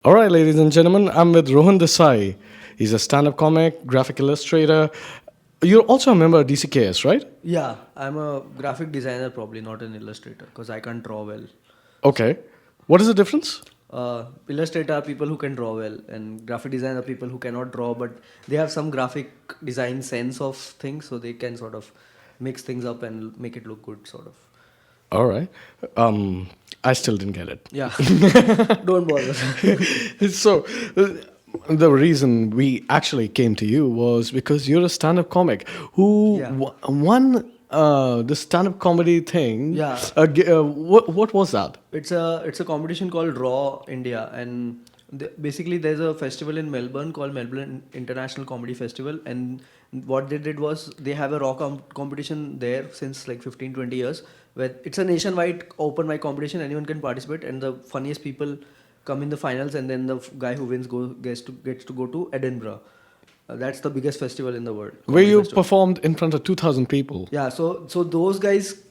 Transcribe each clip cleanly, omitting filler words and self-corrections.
All right, ladies and gentlemen, I'm with Rohan Desai. He's a stand up comic, graphic illustrator. You're also a member of DCKS, right? Yeah, I'm a graphic designer, probably not an illustrator, because I can't draw well. Okay. What is the difference? Illustrator are people who can draw well, and graphic designer are people who cannot draw, but they have some graphic design sense of things, so they can sort of mix things up and make it look good, sort of. All right. Um, I still didn't get it. Yeah, don't bother. so, the reason we actually came to you was because you're a stand up comic who Yeah. won the stand up comedy thing. Yeah. What was that? It's a competition called Raw India, and basically there's a festival in Melbourne called Melbourne International Comedy Festival, and what they did was they have a raw competition there since like 15-20 years, where it's a nationwide open mic competition. Anyone can participate, and the funniest people come in the finals, and then the guy who wins gets to go to Edinburgh. That's the biggest festival in the world, Where comedy you festival. performed in front of 2,000 people. Yeah, so those guys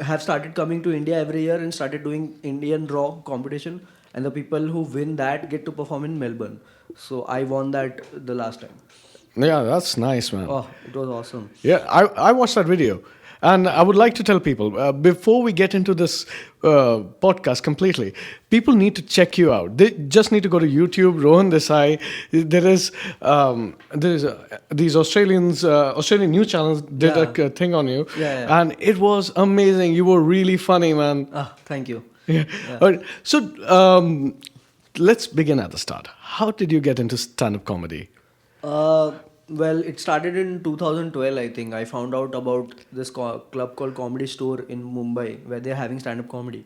have started coming to India every year and started doing Indian Raw competition, and the people who win that get to perform in Melbourne. So I won that the last time. Yeah, that's nice, man. Oh, it was awesome. Yeah, I watched that video. And I would like to tell people before we get into this podcast completely, people need to check you out. They just need to go to YouTube, Rohan Desai. There is these Australian news channels did Yeah. a thing on you, Yeah, yeah. and it was amazing. You were really funny, man. Ah, thank you. Yeah. Yeah. All right. So let's begin at the start. How did you get into stand-up comedy? Uh, well, it started in 2012, I think. I found out about this club called Comedy Store in Mumbai where they're having stand up comedy.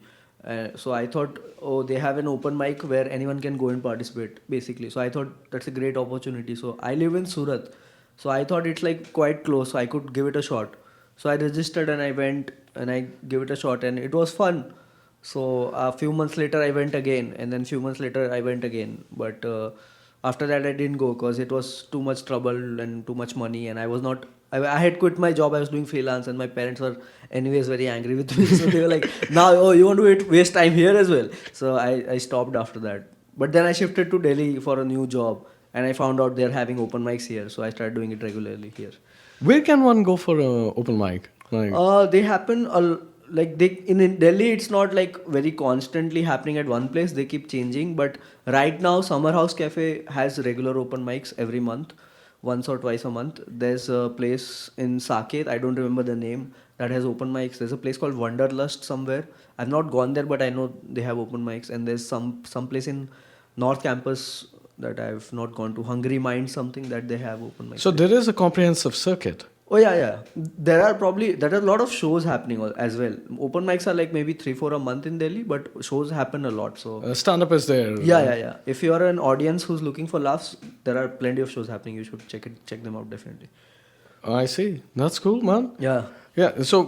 So I thought, oh, they have an open mic where anyone can go and participate, basically. So I thought that's a great opportunity. So I live in Surat. So I thought it's like quite close, so I could give it a shot. So I registered and I went and I gave it a shot, and it was fun. So a few months later I went again, and then few months later I went again. But after that I didn't go because it was too much trouble and too much money, and I was not. I had quit my job. I was doing freelance, and my parents were anyways very angry with me. So they were like, "Now, oh, you want to waste time here as well?" So I stopped after that. But then I shifted to Delhi for a new job, and I found out they're having open mics here. So I started doing it regularly here. Where can one go for an open mic? Like, They happen like they in Delhi. It's not like very constantly happening at one place. They keep changing. But right now, Summer House Cafe has regular open mics every month, once or twice a month. There's a place in Saket. I don't remember the name that has open mics. There's a place called Wanderlust somewhere. I've not gone there, but I know they have open mics. And there's some place in North Campus that I've not gone to. Hungry Mind something that they have open mics so there. there is a comprehensive circuit. Oh yeah, yeah. There are a lot of shows happening as well. Open mics are like maybe 3-4 a month in Delhi, but shows happen a lot. So Stand-up is there. yeah, yeah, yeah. If you are an audience who's looking for laughs, there are plenty of shows happening. You should check them out definitely. I see. That's cool, man. Yeah. Yeah. So,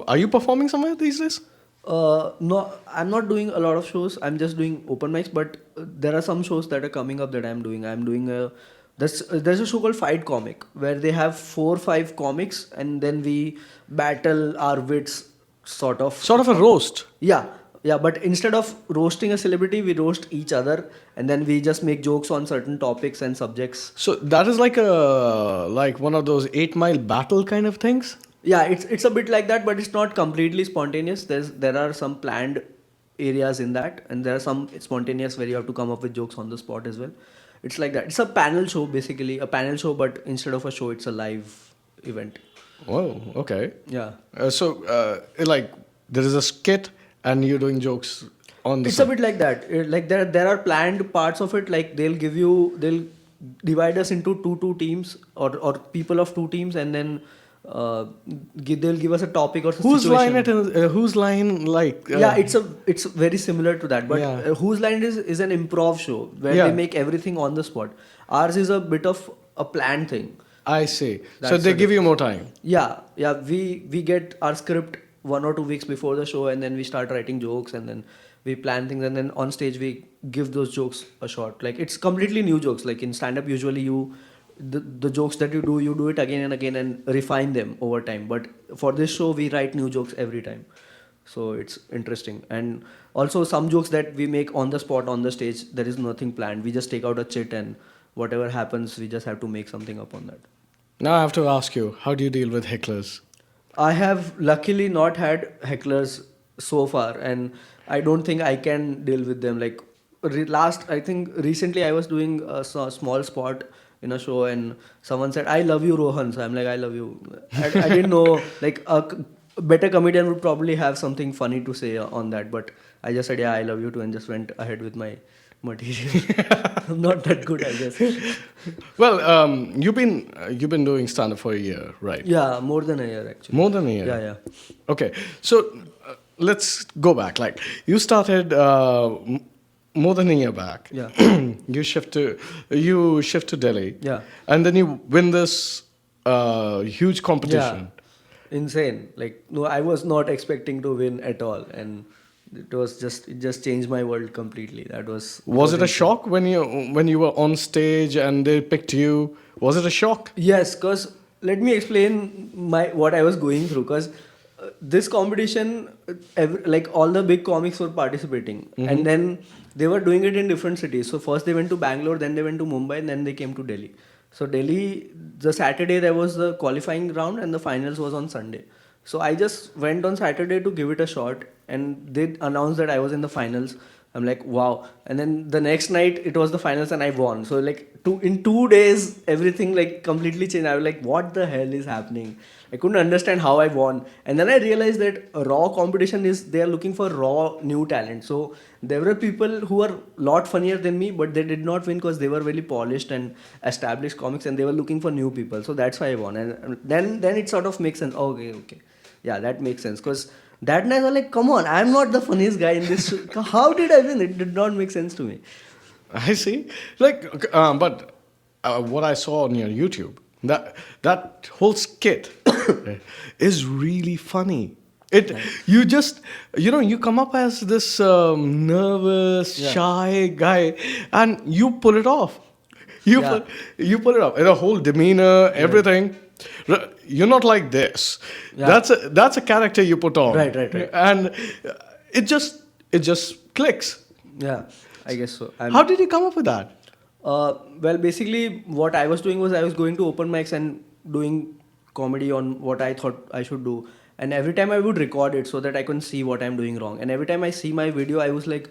are you performing somewhere these days? No, I'm not doing a lot of shows. I'm just doing open mics, but there are some shows that are coming up that I'm doing. I'm doing a there's a show called Fight Comic where they have 4-5 comics, and then we battle our wits, sort of. Sort of a roast. Yeah, yeah. But instead of roasting a celebrity, we roast each other, and then we just make jokes on certain topics and subjects. So that is like one of those 8 Mile battle kind of things. Yeah, it's a bit like that, but it's not completely spontaneous. There are some planned areas in that, and there are some spontaneous where you have to come up with jokes on the spot as well. It's like that. It's a panel show, basically a panel show, but instead of a show, it's a live event. Oh, okay. Yeah, Like there is a skit and you're doing jokes on the it's a side. bit like that. Like there are planned parts of it. Like they'll divide us into two teams, or people of two teams, and then they'll give us a topic or a Whose line it situation. is? Whose line like? Yeah, it's very similar to that, but Yeah. Whose Line is an improv show where Yeah. they make everything on the spot. Ours is a bit of a planned thing. I see. So That's they the give you more time. Yeah, yeah. We get our script 1 or 2 weeks before the show, and then we start writing jokes, and then we plan things, and then on stage we give those jokes a shot. Like it's completely new jokes. Like in stand up, usually the jokes that you do it again and again and refine them over time. But for this show, we write new jokes every time. So it's interesting. And also some jokes that we make on the spot on the stage, there is nothing planned. We just take out a chit and whatever happens, we just have to make something up on that. Now I have to ask you, how do you deal with hecklers? I have luckily not had hecklers so far, and I don't think I can deal with them. Like I think recently I was doing a small spot in a show, and someone said, "I love you, Rohan." So I'm like, "I love you." I didn't know like a better comedian would probably have something funny to say on that, but I just said, "Yeah, I love you too," and just went ahead with my material. I'm not that good, I guess. Well, you've been doing stand-up for a year, right? Yeah, more than a year actually. More than a year. Yeah, yeah. Okay, so let's go back. Like you started more than a year back. Yeah. you shift to Delhi. Yeah. And then you win this huge competition. Yeah, insane. Like no, I was not expecting to win at all, and it just changed my world completely. Was it a insane. shock when you were on stage and they picked you? Was it a shock? Yes, cause let me explain what I was going through. Cause this competition, like all the big comics were participating, and then they were doing it in different cities. So first they went to Bangalore, then they went to Mumbai, and then they came to Delhi. So Delhi, the Saturday there was the qualifying round, and the finals was on Sunday. So I just went on Saturday to give it a shot, and they announced that I was in the finals. I'm like, wow. And then the next night it was the finals and I won. So like in 2 days everything like completely changed. I was like, what the hell is happening? I couldn't understand how I won. And then I realized that a raw competition is they are looking for raw new talent. So there were people who are a lot funnier than me, but they did not win because they were very polished and established comics, and they were looking for new people. So that's why I won. And then it sort of makes sense. Okay. Yeah, that makes sense. Because that night I was like, come on, I'm not the funniest guy in this show. How did I win? It did not make sense to me. I see. Like, but what I saw on your YouTube, that whole skit is really funny. You come up as this nervous, Yeah. shy guy, and you pull it off. You Yeah. pull it off. The whole demeanor, everything. You're not like this. Yeah. That's a character you put on. Right. And it just clicks. Yeah, I guess so. How did you come up with that? Well, basically, what I was doing was I was going to open mics and doing comedy on what I thought I should do. And every time I would record it so that I could see what I'm doing wrong. And every time I see my video, I was like,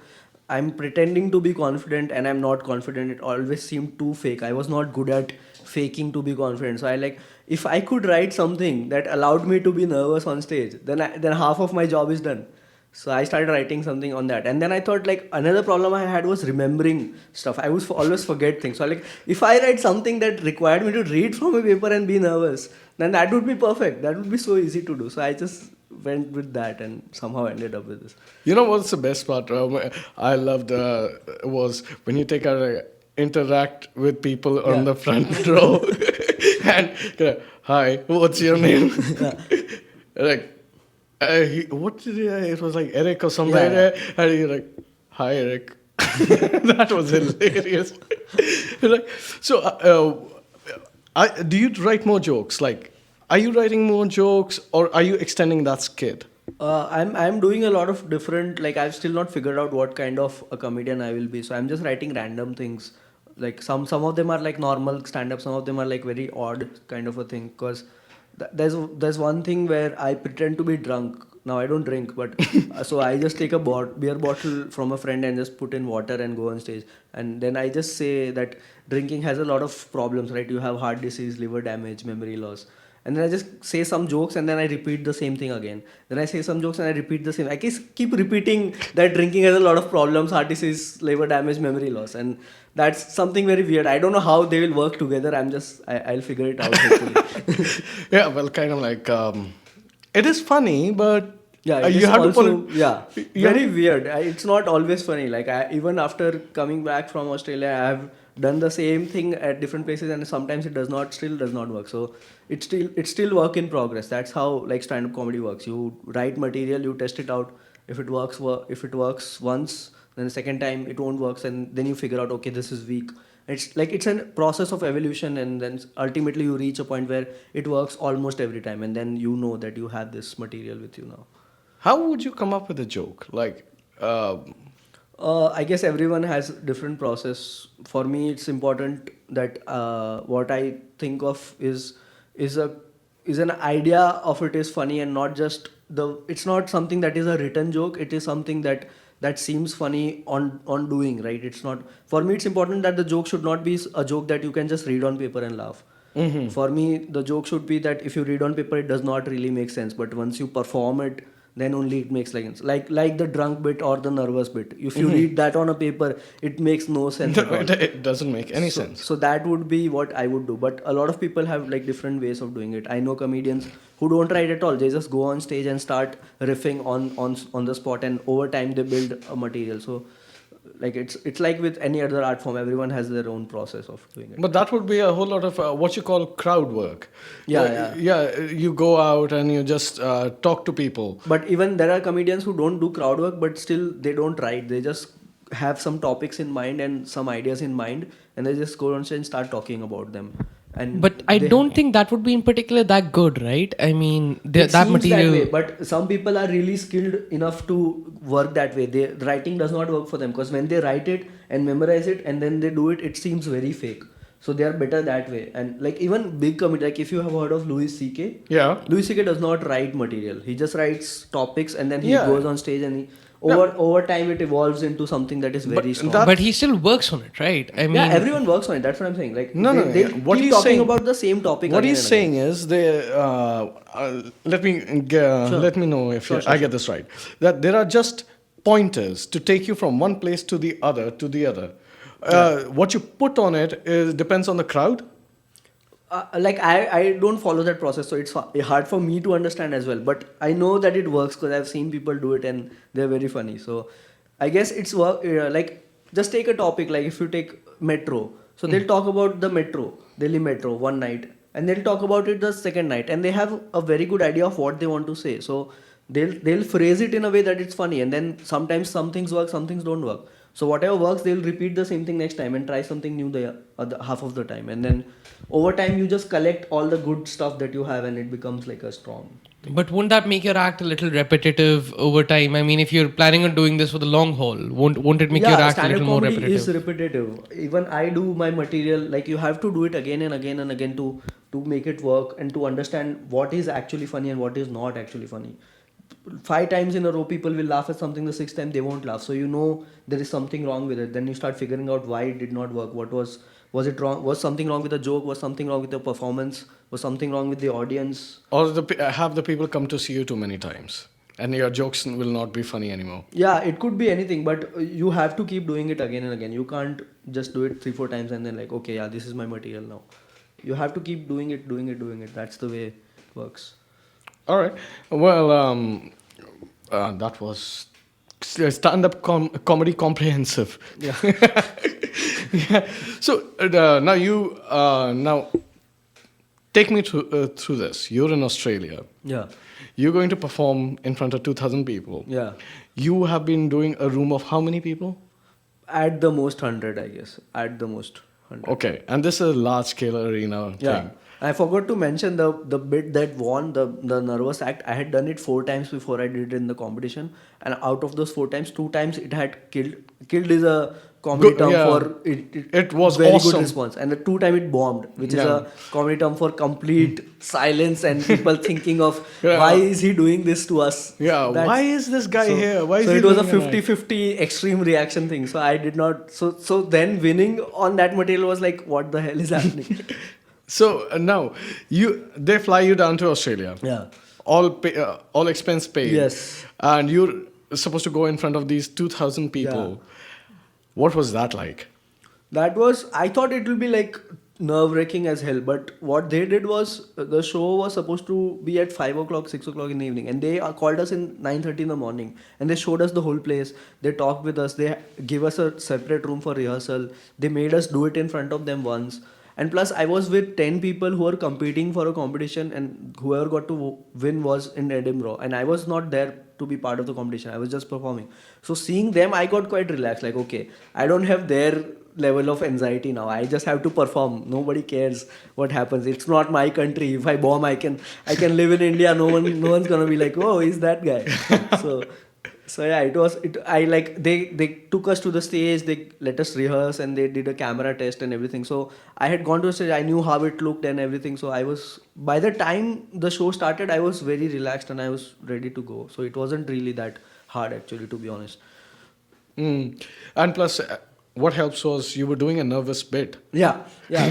I'm pretending to be confident and I'm not confident. It always seemed too fake. I was not good at faking to be confident. So I like, if I could write something that allowed me to be nervous on stage, then half of my job is done. So I started writing something on that, and then I thought like another problem I had was remembering stuff. I would always forget things. So like if I write something that required me to read from a paper and be nervous, then that would be perfect. That would be so easy to do. So I just went with that and somehow ended up with this. You know what's the best part? I loved was when you interact with people on Yeah. the front row, and hi, what's your name? Like, what did it was like Eric or something, Yeah. and you're like, hi, Eric. That was hilarious. Like, so, do you write more jokes? Like, are you writing more jokes, or are you extending that skit? I'm doing a lot of different, like I've still not figured out what kind of a comedian I will be. So I'm just writing random things. Like some of them are like normal stand up, some of them are like very odd kind of a thing. Because there's one thing where I pretend to be drunk. Now I don't drink, but so I just take a beer bottle from a friend and just put in water and go on stage. And then I just say that drinking has a lot of problems, right? You have heart disease, liver damage, memory loss. And then I just say some jokes and then I repeat the same thing again. Then I say some jokes and I repeat the same. I keep repeating that drinking has a lot of problems, heart disease, liver damage, memory loss. And that's something very weird. I don't know how they will work together. I'll figure it out hopefully. Yeah, well, kind of like it is funny, but Yeah, it you is have to put also, it. yeah, you very have- weird. It's not always funny. Like even after coming back from Australia, I have done the same thing at different places, and sometimes it still does not work. So it's still work in progress. That's how like stand-up comedy works. You write material, you test it out. If it works once, then the second time it won't work, and then you figure out, okay, this is weak. It's a process of evolution, and then ultimately you reach a point where it works almost every time, and then you know that you have this material with you now. How would you come up with a joke? Like, I guess everyone has different process. For me, it's important that what I think of is a is an idea of it is funny and not just the. It's not something that is a written joke. It is something that seems funny on doing, right. It's not, for me it's important that the joke should not be a joke that you can just read on paper and laugh. For me, the joke should be that if you read on paper, it does not really make sense. But once you perform it, then only it makes sense. Like the drunk bit or the nervous bit. If you read that on a paper, it makes no sense at all. it doesn't make any sense. So that would be what I would do. But a lot of people have like different ways of doing it. I know comedians who don't write at all. They just go on stage and start riffing on the spot, and over time they build a material. So like it's like with any other art form, everyone has their own process of doing it. But that would be a whole lot of what you call crowd work. Yeah. You go out and you just talk to people. But even there are comedians who don't do crowd work, but still they don't write. They just have some topics in mind and some ideas in mind, and they just go on stage and start talking about them. And But I don't think that would be in particular that good, right? I mean, it that seems material. that way, but some people are really skilled enough to work that way. The writing does not work for them, because when they write it and memorize it and then they do it, it seems very fake. So they are better that way. And like even big comedy, like if you have heard of Louis C.K. Yeah. Louis C.K. does not write material. He just writes topics and then he Yeah. goes on stage and over time it evolves into something that is very strong. that- But he still works on it, right? I mean, Yeah, everyone works on it. That's what I'm saying. Like No, they what keep he's talking saying- about the same topic. What again he's and saying is let me let me know if I get this right. That there are just pointers to take you from one place to the other what you put on it depends on the crowd. Like I don't follow that process, so it's hard for me to understand as well. But I know that it works because I've seen people do it and they're very funny. So I guess it's work. Like just take a topic, like if you take metro, so they'll talk about the metro, Delhi metro, one night, and they'll talk about it the second night, and they have a very good idea of what they want to say. So they'll phrase it in a way that it's funny, and then sometimes some things work, some things don't work. So whatever works, they'll repeat the same thing next time and try something new the other half of the time, and then over time you just collect all the good stuff that you have, and it becomes like a strong thing. but won't that make your act a little repetitive over time? I mean, if you're planning on doing this for the long haul, won't it make your act a stand-up little more comedy repetitive? is repetitive. Even I do my material, like you have to do it again and again and again to make it work and to understand what is actually funny and what is not actually funny. 5 times in a row people will laugh at something, the 6th time they won't laugh, so you know there is something wrong with it. Then you start figuring out why it did not work. What was it wrong? Was something wrong with the joke? Was something wrong with the performance? Was something wrong with the audience? Or have the people come to see you too many times and your jokes will not be funny anymore. Yeah, it could be anything, but you have to keep doing it again and again. You can't just do it 3-4 times and then like, okay, yeah, this is my material now. You have to keep doing it. That's the way it works. All right. Well, that was stand-up comedy comprehensive. Yeah. Yeah. So now you now take me through this. You're in Australia. Yeah. You're going to perform in front of 2,000 people. Yeah. You have been doing a room of how many people? At the most 100, I guess. At the most 100. Okay, and this is a large-scale arena Yeah. thing. I forgot to mention the bit that won the nervous act. I had done it 4 times before I did it in the competition, and out of those 4 times, 2 times it had killed. Killed is a comedy Good, term yeah. for it. It was very awesome. good response, and the 2 time it bombed, which is Yeah. a comedy term for complete silence and people thinking of Yeah. why is he doing this to us? Yeah, That's- why is this guy here? Why is so he it was a doing an act? 50-50 extreme reaction thing. So I did not. So then winning on that material was like, what the hell is happening? So now they fly you down to Australia. Yeah. All expense paid. Yes. And you're supposed to go in front of these 2,000 people. Yeah. What was that like? That was, I thought it will be like nerve-wracking as hell, but what they did was the show was supposed to be at 5 o'clock, 6 o'clock in the evening, and they called us in 9:30 in the morning, and they showed us the whole place. They talked with us. They gave us a separate room for rehearsal. They made us do it in front of them once. And plus, I was with 10 people who were competing for a competition, and whoever got to win was in Edinburgh, and I was not there to be part of the competition. I was just performing. So seeing them, I got quite relaxed. Like, okay, I don't have their level of anxiety now. I just have to perform. Nobody cares what happens. It's not my country. If I bomb, I can live in India. No one's gonna be like, oh, he's that guy. So yeah, I like they took us to the stage, they let us rehearse, and they did a camera test and everything. So I had gone to the stage, I knew how it looked and everything. So I was, by the time the show started, I was very relaxed and I was ready to go. So it wasn't really that hard actually, to be honest. And plus, what helps was you were doing a nervous bit. Yeah,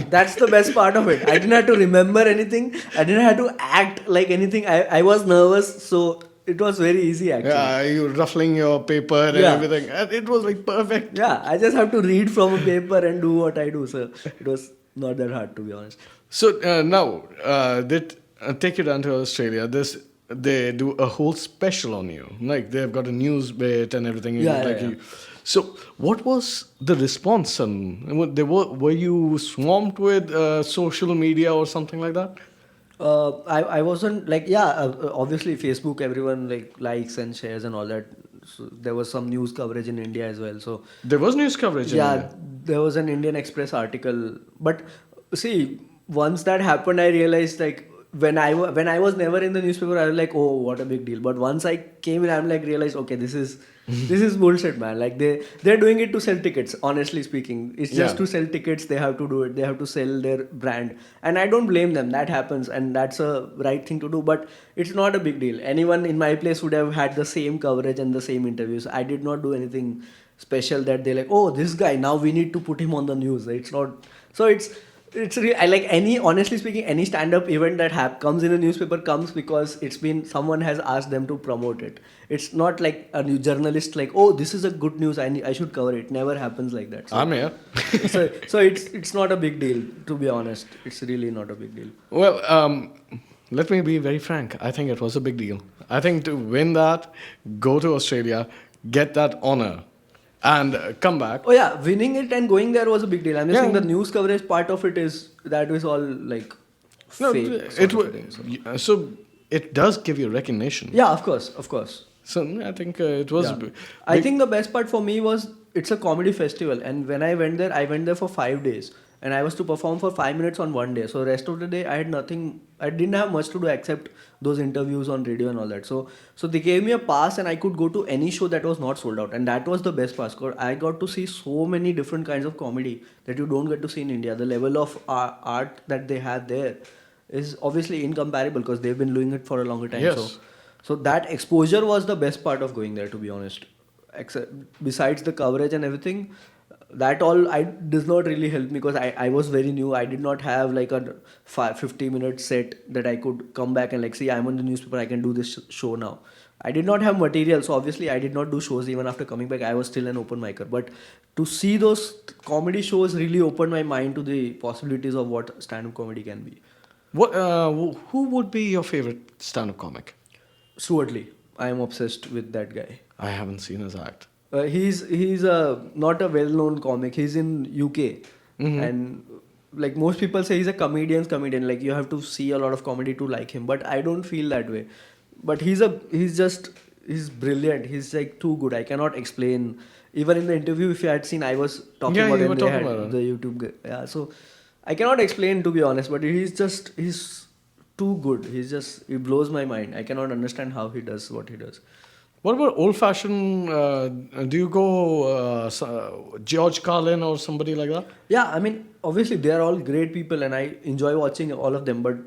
that's the best part of it. I didn't have to remember anything. I didn't have to act like anything. I was nervous, so it was very easy actually. Yeah, you ruffling your paper and Yeah. everything. And it was like perfect. Yeah, I just have to read from a paper and do what I do. So it was not that hard, to be honest. So now, they take you down to Australia. They do a whole special on you. Like they've got a news bit and everything. Yeah, like yeah. So what was the response? And were you swamped with social media or something like that? I wasn't like, obviously Facebook, everyone like likes and shares and all that. So there was some news coverage in India as well. So There was news coverage. in yeah, India. there was an Indian Express article. But see, once that happened, I realized like when I was never in the newspaper, I was like, oh, what a big deal. But once I came in, I'm like realized, okay, this is bullshit, man. Like they're doing it to sell tickets. Honestly speaking, it's just Yeah. to sell tickets. They have to do it. They have to sell their brand, and I don't blame them. That happens, and that's a right thing to do. But it's not a big deal. Anyone in my place would have had the same coverage and the same interviews. I did not do anything special that they're like, oh, this guy, now we need to put him on the news. It's not. So I like any, honestly speaking, any stand-up event that comes in a newspaper comes because someone has asked them to promote it. It's not like a new journalist like, oh, this is a good news, I should cover it. Never happens like that. So, I'm here. so it's not a big deal, to be honest. It's really not a big deal. Well, let me be very frank. I think it was a big deal. I think to win that, go to Australia, get that honor, and come back. Oh yeah, winning it and going there was a big deal. I'm just Yeah. saying the news coverage part of it is all like No, fake. sort it of wa- a thing, so. so it does give you recognition. Yeah, of course. So I think it was. Yeah. I think the best part for me was it's a comedy festival, and when I went there for 5 days, and I was to perform for 5 minutes on one day. So rest of the day I had nothing. I didn't have much to do except those interviews on radio and all that. So they gave me a pass, and I could go to any show that was not sold out, and that was the best part. 'Cause I got to see so many different kinds of comedy that you don't get to see in India. The level of art that they had there is obviously incomparable because they've been doing it for a longer time. Yes. So that exposure was the best part of going there, to be honest. Besides the coverage and everything, that all does not really help me because I was very new. I did not have like a 50-minute set that I could come back and like, see, I'm on the newspaper, I can do this show now. I did not have material, so obviously I did not do shows even after coming back. I was still an open micer. But to see those comedy shows really opened my mind to the possibilities of what stand-up comedy can be. Who would be your favorite stand-up comic? Stuart Lee. I am obsessed with that guy. I haven't seen his act. He's not a well-known comic. He's in UK, and like most people say, he's a comedian. Like you have to see a lot of comedy to like him, but I don't feel that way. But he's brilliant. He's like too good. I cannot explain. Even in the interview, if you had seen, I was talking Yeah, about you when were they talking had about it. the YouTube. Yeah, so I cannot explain, to be honest. But he's too good. He blows my mind. I cannot understand how he does what he does. What about old-fashioned? Do you go George Carlin or somebody like that? Yeah, I mean, obviously they are all great people and I enjoy watching all of them. But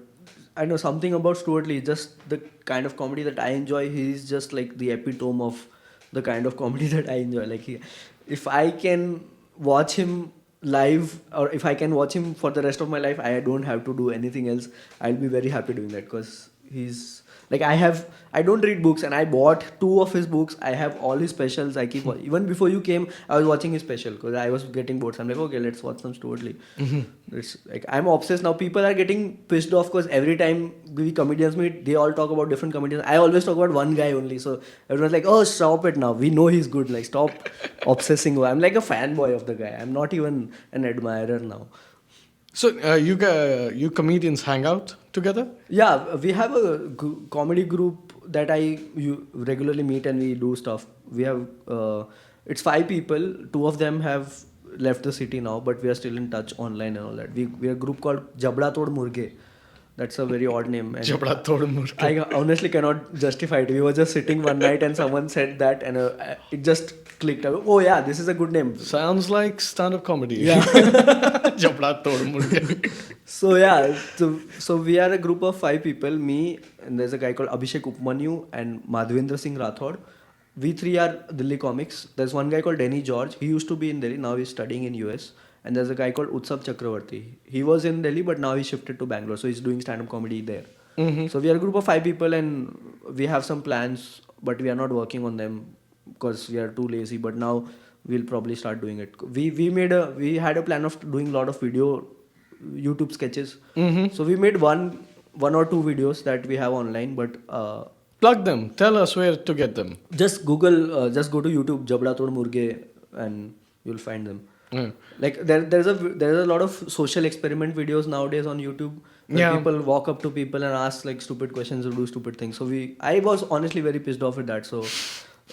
I know something about Stuart Lee, just the kind of comedy that I enjoy. He's just like the epitome of the kind of comedy that I enjoy. Like if I can watch him live or if I can watch him for the rest of my life, I don't have to do anything else. I'll be very happy doing that because he's like, I don't read books and I bought 2 of his books. I have all his specials. I keep even before you came, I was watching his special because I was getting bored. So I'm like, okay, let's watch some Stuart Lee. It's like I'm obsessed now. People are getting pissed off because every time we comedians meet, they all talk about different comedians. I always talk about one guy only. So everyone's like, oh, stop it now. We know he's good. Like, stop obsessing. I'm like a fanboy of the guy. I'm not even an admirer now. So you comedians hang out together? Yeah, we have a comedy group that regularly meet and we do stuff. We have it's 5 people. 2 of them have left the city now, but we are still in touch online and all that. We are a group called Jabda Tod Murge. That's a very odd name. And Jabda Tod Murge. I honestly cannot justify it. We were just sitting one night and someone said that, and it just clicked. Oh yeah, this is a good name. Sounds like stand-up comedy. Yeah. Jabda Tod Murge. So yeah, so we are a group of 5 people. Me, and there's a guy called Abhishek Upmanyu and Madhvendra Singh Rathod. We 3 are Delhi comics. There's one guy called Denny George. He used to be in Delhi. Now he's studying in US. And there's a guy called Utsav Chakravarti. He was in Delhi, but now he shifted to Bangalore. So he's doing stand-up comedy there. Mm-hmm. So we are a group of 5 people, and we have some plans, but we are not working on them because we are too lazy. But now we'll probably start doing it. We had a plan of doing a lot of YouTube sketches. Mm-hmm. So we made one or two videos that we have online, but Plug them. Tell us where to get them. just Google, just go to YouTube, Jabda Tod Murge, and you'll find them. Yeah. Like there's a lot of social experiment videos nowadays on YouTube where Yeah. people walk up to people and ask like stupid questions or do stupid things. So I was honestly very pissed off with that. So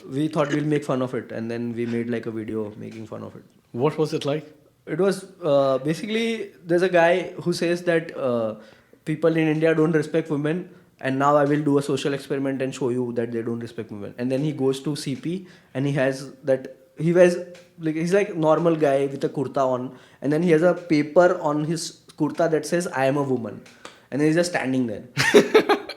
we thought we'll make fun of it, and then we made like a video making fun of it. What was it like? It was basically there's a guy who says that people in India don't respect women, and now I will do a social experiment and show you that they don't respect women. And then he goes to CP and he wears like he's like normal guy with a kurta on, and then he has a paper on his kurta that says I am a woman, and then he's just standing there.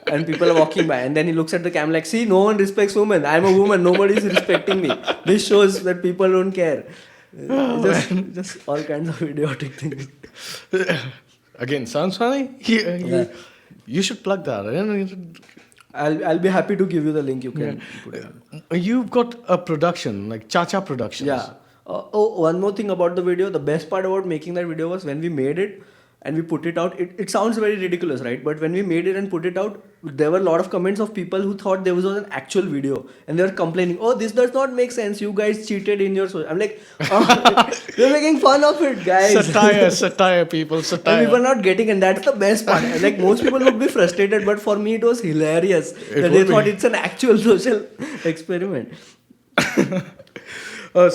And people are walking by, and then he looks at the camera like, see, no one respects women. I'm a woman, nobody is respecting me. This shows that people don't care. Just all kinds of idiotic things. Again, sounds funny? You should plug that. I'll be happy to give you the link. You can put it. You've got a production, like Chacha Productions. Yeah. One more thing about the video. The best part about making that video was when we made it and we put it out. It sounds very ridiculous, right? But when we made it and put it out, there were a lot of comments of people who thought there was an actual video, and they were complaining, "Oh, this does not make sense. You guys cheated in your social." I'm like, you're making fun of it, guys. Satire, people, satire. And people are not getting, and that's the best part. Like most people would be frustrated, but for me it was hilarious that they thought it's an actual social experiment.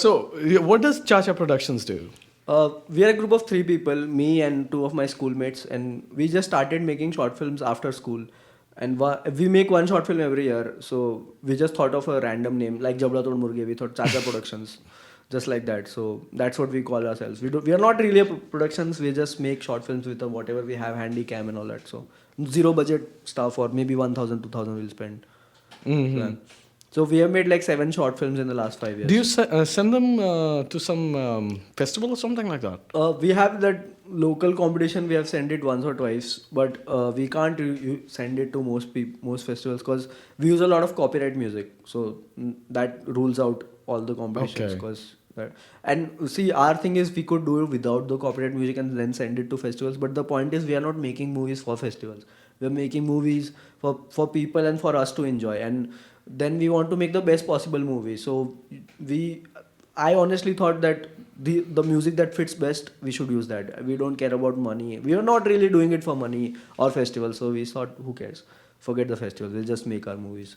So, what does Chacha Productions do? We are a group of 3 people, me and 2 of my schoolmates, and we just started making short films after school. And we make one short film every year, so we just thought of a random name like Jabda Tod Murge. We thought Chacha Productions, just like that. So that's what we call ourselves. We are not really a productions. We just make short films with whatever we have, handy cam and all that. So 0 budget stuff, or maybe 1,000, 2,000 we'll spend. Mm-hmm. So we have made like 7 short films in the last 5 years. Do you send them to some festival or something like that? We have that local competition. We have sent it once or twice, but we can't send it to most festivals because we use a lot of copyright music. So that rules out all the competitions. And see, our thing is we could do it without the copyright music and then send it to festivals. But the point is we are not making movies for festivals. We are making movies for people and for us to enjoy. And then we want to make the best possible movie. So I honestly thought that the music that fits best, we should use that. We don't care about money. We are not really doing it for money or festivals. So we thought, who cares? Forget the festivals. We'll just make our movies.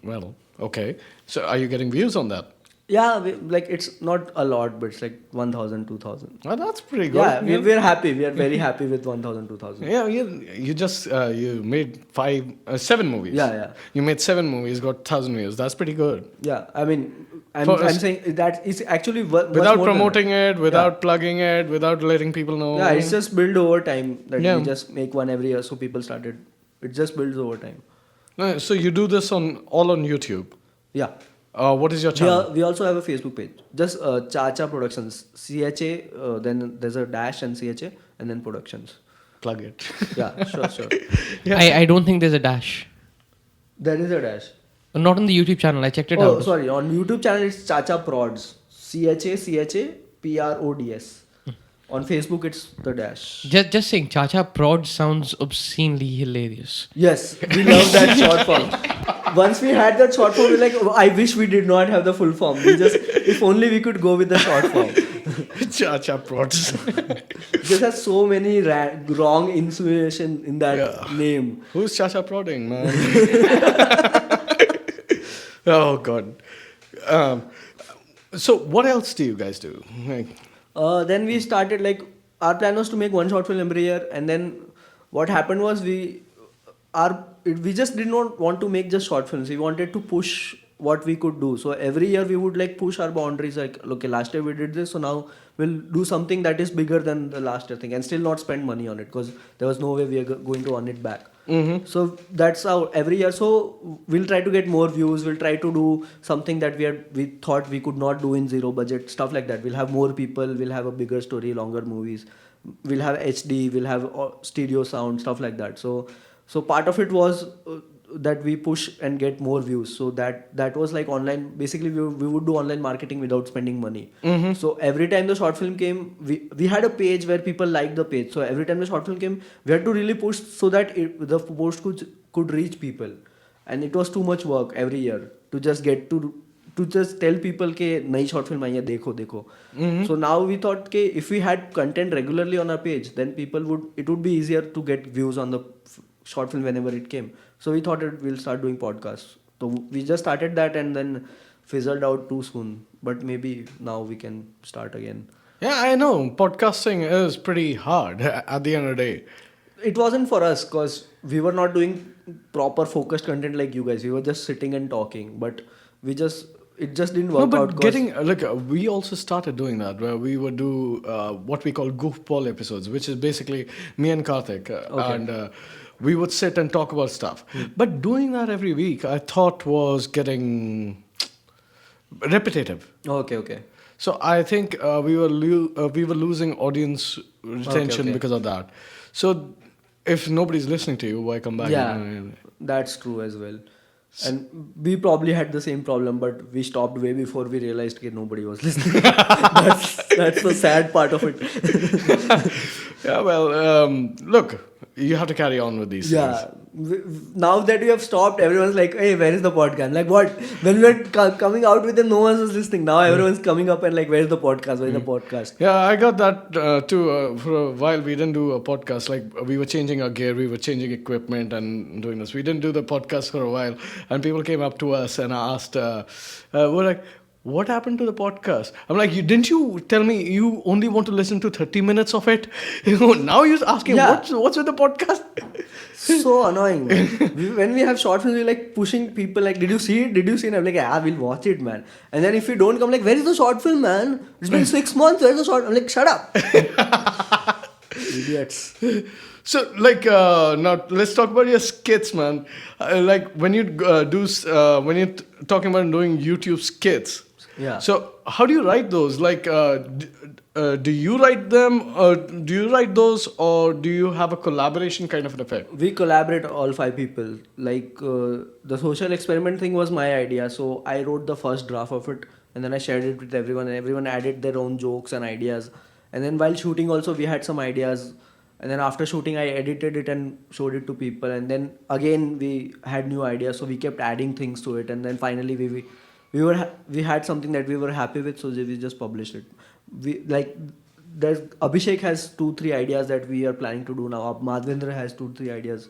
Well, okay. So, are you getting views on that? Yeah, it's not a lot, but it's like 1,000, 2,000. Well, that's pretty good. Yeah, we're happy. We are very happy with 1,000, 2,000. Yeah, you just you made 7 movies. Yeah. You made 7 movies, got 1,000 views. That's pretty good. Yeah, I mean, I'm saying that it's actually without promoting it, without plugging it, without letting people know. Yeah, it's just built over time. That we just make one every year, so people started. It just builds over time. So you do this all on YouTube. Yeah. What is your channel? We also have a Facebook page. Just Chacha Productions. CHA, then there's a dash and CHA, and then Productions. Plug it. Yeah, sure. Yeah. I don't think there's a dash. There is a dash. Not on the YouTube channel. I checked it Oh, out. sorry. On YouTube channel, it's Chacha Prods. CHA PRODS. On Facebook, it's the dash. Just saying, Chacha Prod sounds obscenely hilarious. Yes, we love that short form. Once we had that short form, we're like, I wish we did not have the full form. If only we could go with the short form. Cha prods. This has so many wrong insinuation in that Yeah. name. Who's Chacha prodding, man? Oh God. Um, so what else do you guys do? Like, Then we started like our plan was to make one short film every year, and then what happened was we just did not want to make just short films. We wanted to push what we could do. So every year we would like push our boundaries. Like, okay, last year we did this, so now we'll do something that is bigger than the last year thing, and still not spend money on it because there was no way we are going to earn it back. So that's how every year. So we'll try to get more views. We'll try to do something that we thought we could not do in zero budget, stuff like that. We'll have more people. We'll have a bigger story, longer movies. We'll have HD. We'll have stereo sound, stuff like that. So part of it was that we push and get more views. So that was like online. Basically, we would do online marketing without spending money. So every time the short film came, we had a page where people liked the page. So every time the short film came, we had to really push so that the post could reach people. And it was too much work every year to just get to just tell people ke nahi short film आई है देखो. So now we thought ke if we had content regularly on our page, then it would be easier to get views on the short film whenever it came. So we thought we'll start doing podcasts. So we just started that and then fizzled out too soon. But maybe now we can start again. yeah, I know podcasting is pretty hard at the end of the day. It wasn't for us because we were not doing proper focused content like you guys. We were just sitting and talking. But it just didn't work No, but out. 'Cause getting we also started doing that where we would do what we call goofball episodes, which is basically me and Karthik, and we would sit and talk about stuff. But doing that every week, I thought was getting repetitive. Okay. So I think we were losing audience retention okay. because of that. So if nobody's listening to you, why come back? Yeah, that's true as well. And we probably had the same problem, but we stopped way before we realized that nobody was listening. that's the sad part of it. Yeah, well, look, you have to carry on with these things. Yeah. Now that we have stopped, everyone's like, hey, where is the podcast? Like, what? When we were coming out with it, no one was listening. Now everyone's coming up and like, where's the podcast? Where's the podcast? Yeah, I got that too. For a while, we didn't do a podcast. Like, we were changing our gear, we were changing equipment and doing this. We didn't do the podcast for a while. And people came up to us and asked, we're like, what happened to the podcast? I'm like, didn't you tell me you only want to listen to 30 minutes of it? Now you're asking, Yeah. what's with the podcast? So annoying, man. When we have short films, we're like pushing people like, did you see it? Did you see it? I'm like, yeah, we'll watch it, man. And then if you don't come, like, where is the short film, man? It's been 6 months. Where's the short? I'm like, shut up. Idiots. So, like, now let's talk about your skits, man. Like, when you when you're talking about doing YouTube skits. Yeah. So, how do you write those? Like, do you write them? Do you write those, or do you have a collaboration kind of an effect? We collaborate all 5 people. Like the social experiment thing was my idea, so I wrote the first draft of it, and then I shared it with everyone, and everyone added their own jokes and ideas. And then while shooting, also we had some ideas. And then after shooting, I edited it and showed it to people. And then again we had new ideas, so we kept adding things to it. And then finally we had something that we were happy with, so we just published it. There's Abhishek has 2-3 ideas that we are planning to do now. Madhvendra has 2-3 ideas,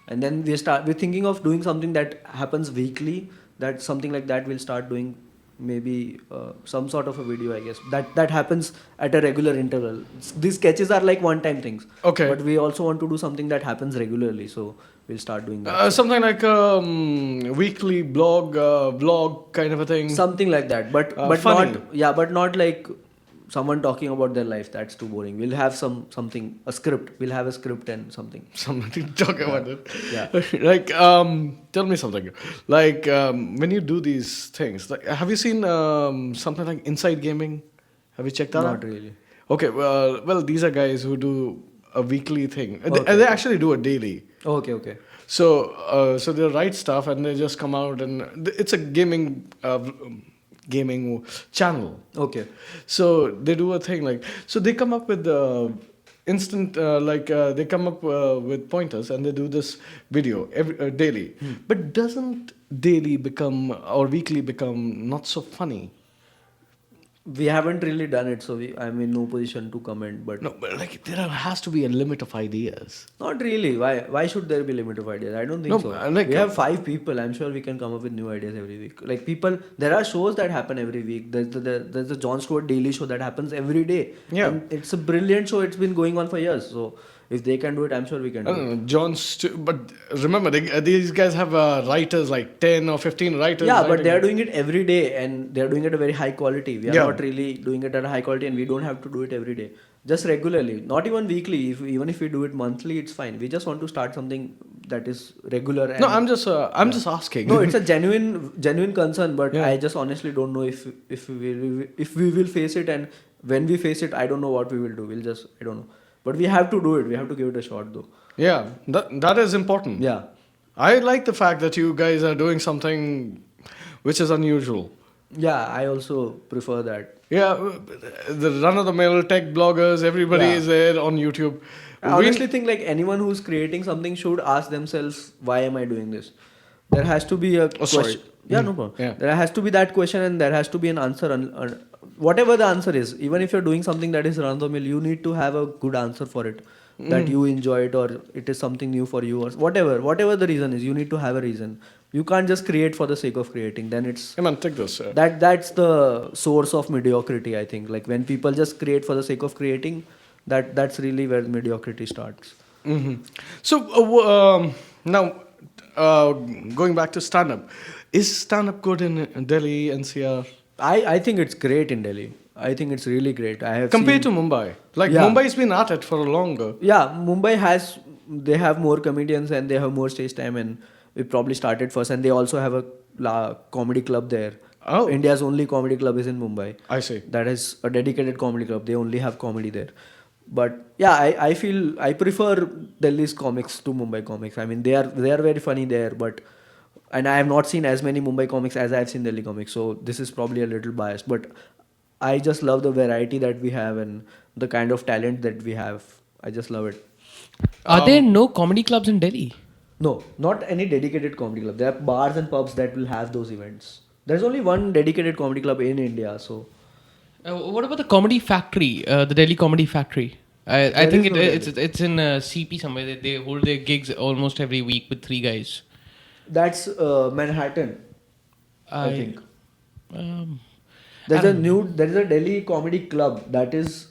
and then we're thinking of doing something that happens weekly. That something like that we'll start doing, maybe some sort of a video, I guess, that happens at a regular interval. These sketches are like one-time things. Okay. But we also want to do something that happens regularly, so we'll start doing that. Something like weekly vlog kind of a thing. Something like that, but funny. but not like someone talking about their life. That's too boring. We'll have a script. We'll have a script and something. Somebody talk about it. Yeah. Like, tell me something. Like, when you do these things, like, have you seen something like Inside Gaming? Have you checked that out? Not really. Okay, well, these are guys who do a weekly thing. Okay. They actually do a daily. Okay. So they write stuff and they just come out and it's a gaming channel. Okay. So they do a thing like, so they come up with instant they come up with pointers and they do this video daily. But doesn't daily become or weekly become not so funny? We haven't really done it, so I'm in no position to comment. But No, but like there has to be a limit of ideas. not really. Why should there be limit of ideas? I don't think No, so. like, We have 5 people. I'm sure we can come up with new ideas every week. Like people, there are shows that happen every week. There's the Jon Stewart Daily Show that happens every day. Yeah. And it's a brilliant show. It's been going on for years. So if they can do it, I'm sure we can I do it. don't know, but remember, these guys have writers, like 10 or 15 writers. Yeah, but writing they are it. doing it every day and they are doing it at a very high quality. We are Yeah. not really doing it at a high quality and we don't have to do it every day. Just regularly, not even weekly. Even if we do it monthly, it's fine. We just want to start something that is regular. And No, I'm just asking. No, it's a genuine concern, but Yeah. I just honestly don't know if we will face it, and when we face it, I don't know what we will do. I don't know. But we have to do it. We have to give it a shot, though. Yeah, that is important. Yeah. I like the fact that you guys are doing something which is unusual. Yeah, I also prefer that. Yeah, the run of the mill tech bloggers, everybody Yeah. is there on YouTube. I honestly think like anyone who's creating something should ask themselves, why am I doing this? There has to be a Oh, sorry. question. Yeah, no problem. Yeah. There has to be that question and there has to be an answer. Whatever the answer is, even if you're doing something that is run of the mill, you need to have a good answer for it. That you enjoy it or it is something new for you or whatever the reason is, you need to have a reason. You can't just create for the sake of creating. Then it's Hey man, take this. that's the source of mediocrity, I think. Like when people just create for the sake of creating, that's really where mediocrity starts. Hmm. So now, going back to stand-up, is stand-up good in Delhi, NCR? I think it's great in Delhi. I think it's really great. I have Compared seen, to Mumbai? Like Yeah. Mumbai's been at it for longer. yeah, Mumbai they have more comedians and they have more stage time, and we probably started first, and they also have a comedy club there. Oh. India's only comedy club is in Mumbai. I see. That is a dedicated comedy club. They only have comedy there. But yeah, I feel I prefer Delhi's comics to Mumbai comics. I mean, they are very funny there, but and I have not seen as many Mumbai comics as I have seen Delhi comics. So this is probably a little biased, but I just love the variety that we have and the kind of talent that we have. I just love it. Are there no comedy clubs in Delhi? No, not any dedicated comedy club. There are bars and pubs that will have those events. There's only one dedicated comedy club in India, so What about the Comedy Factory, the Delhi Comedy Factory? I There think is no it's in CP somewhere. They hold their gigs almost every week with 3 guys. that's Manhattan, I think. Um, There is a Delhi comedy club that is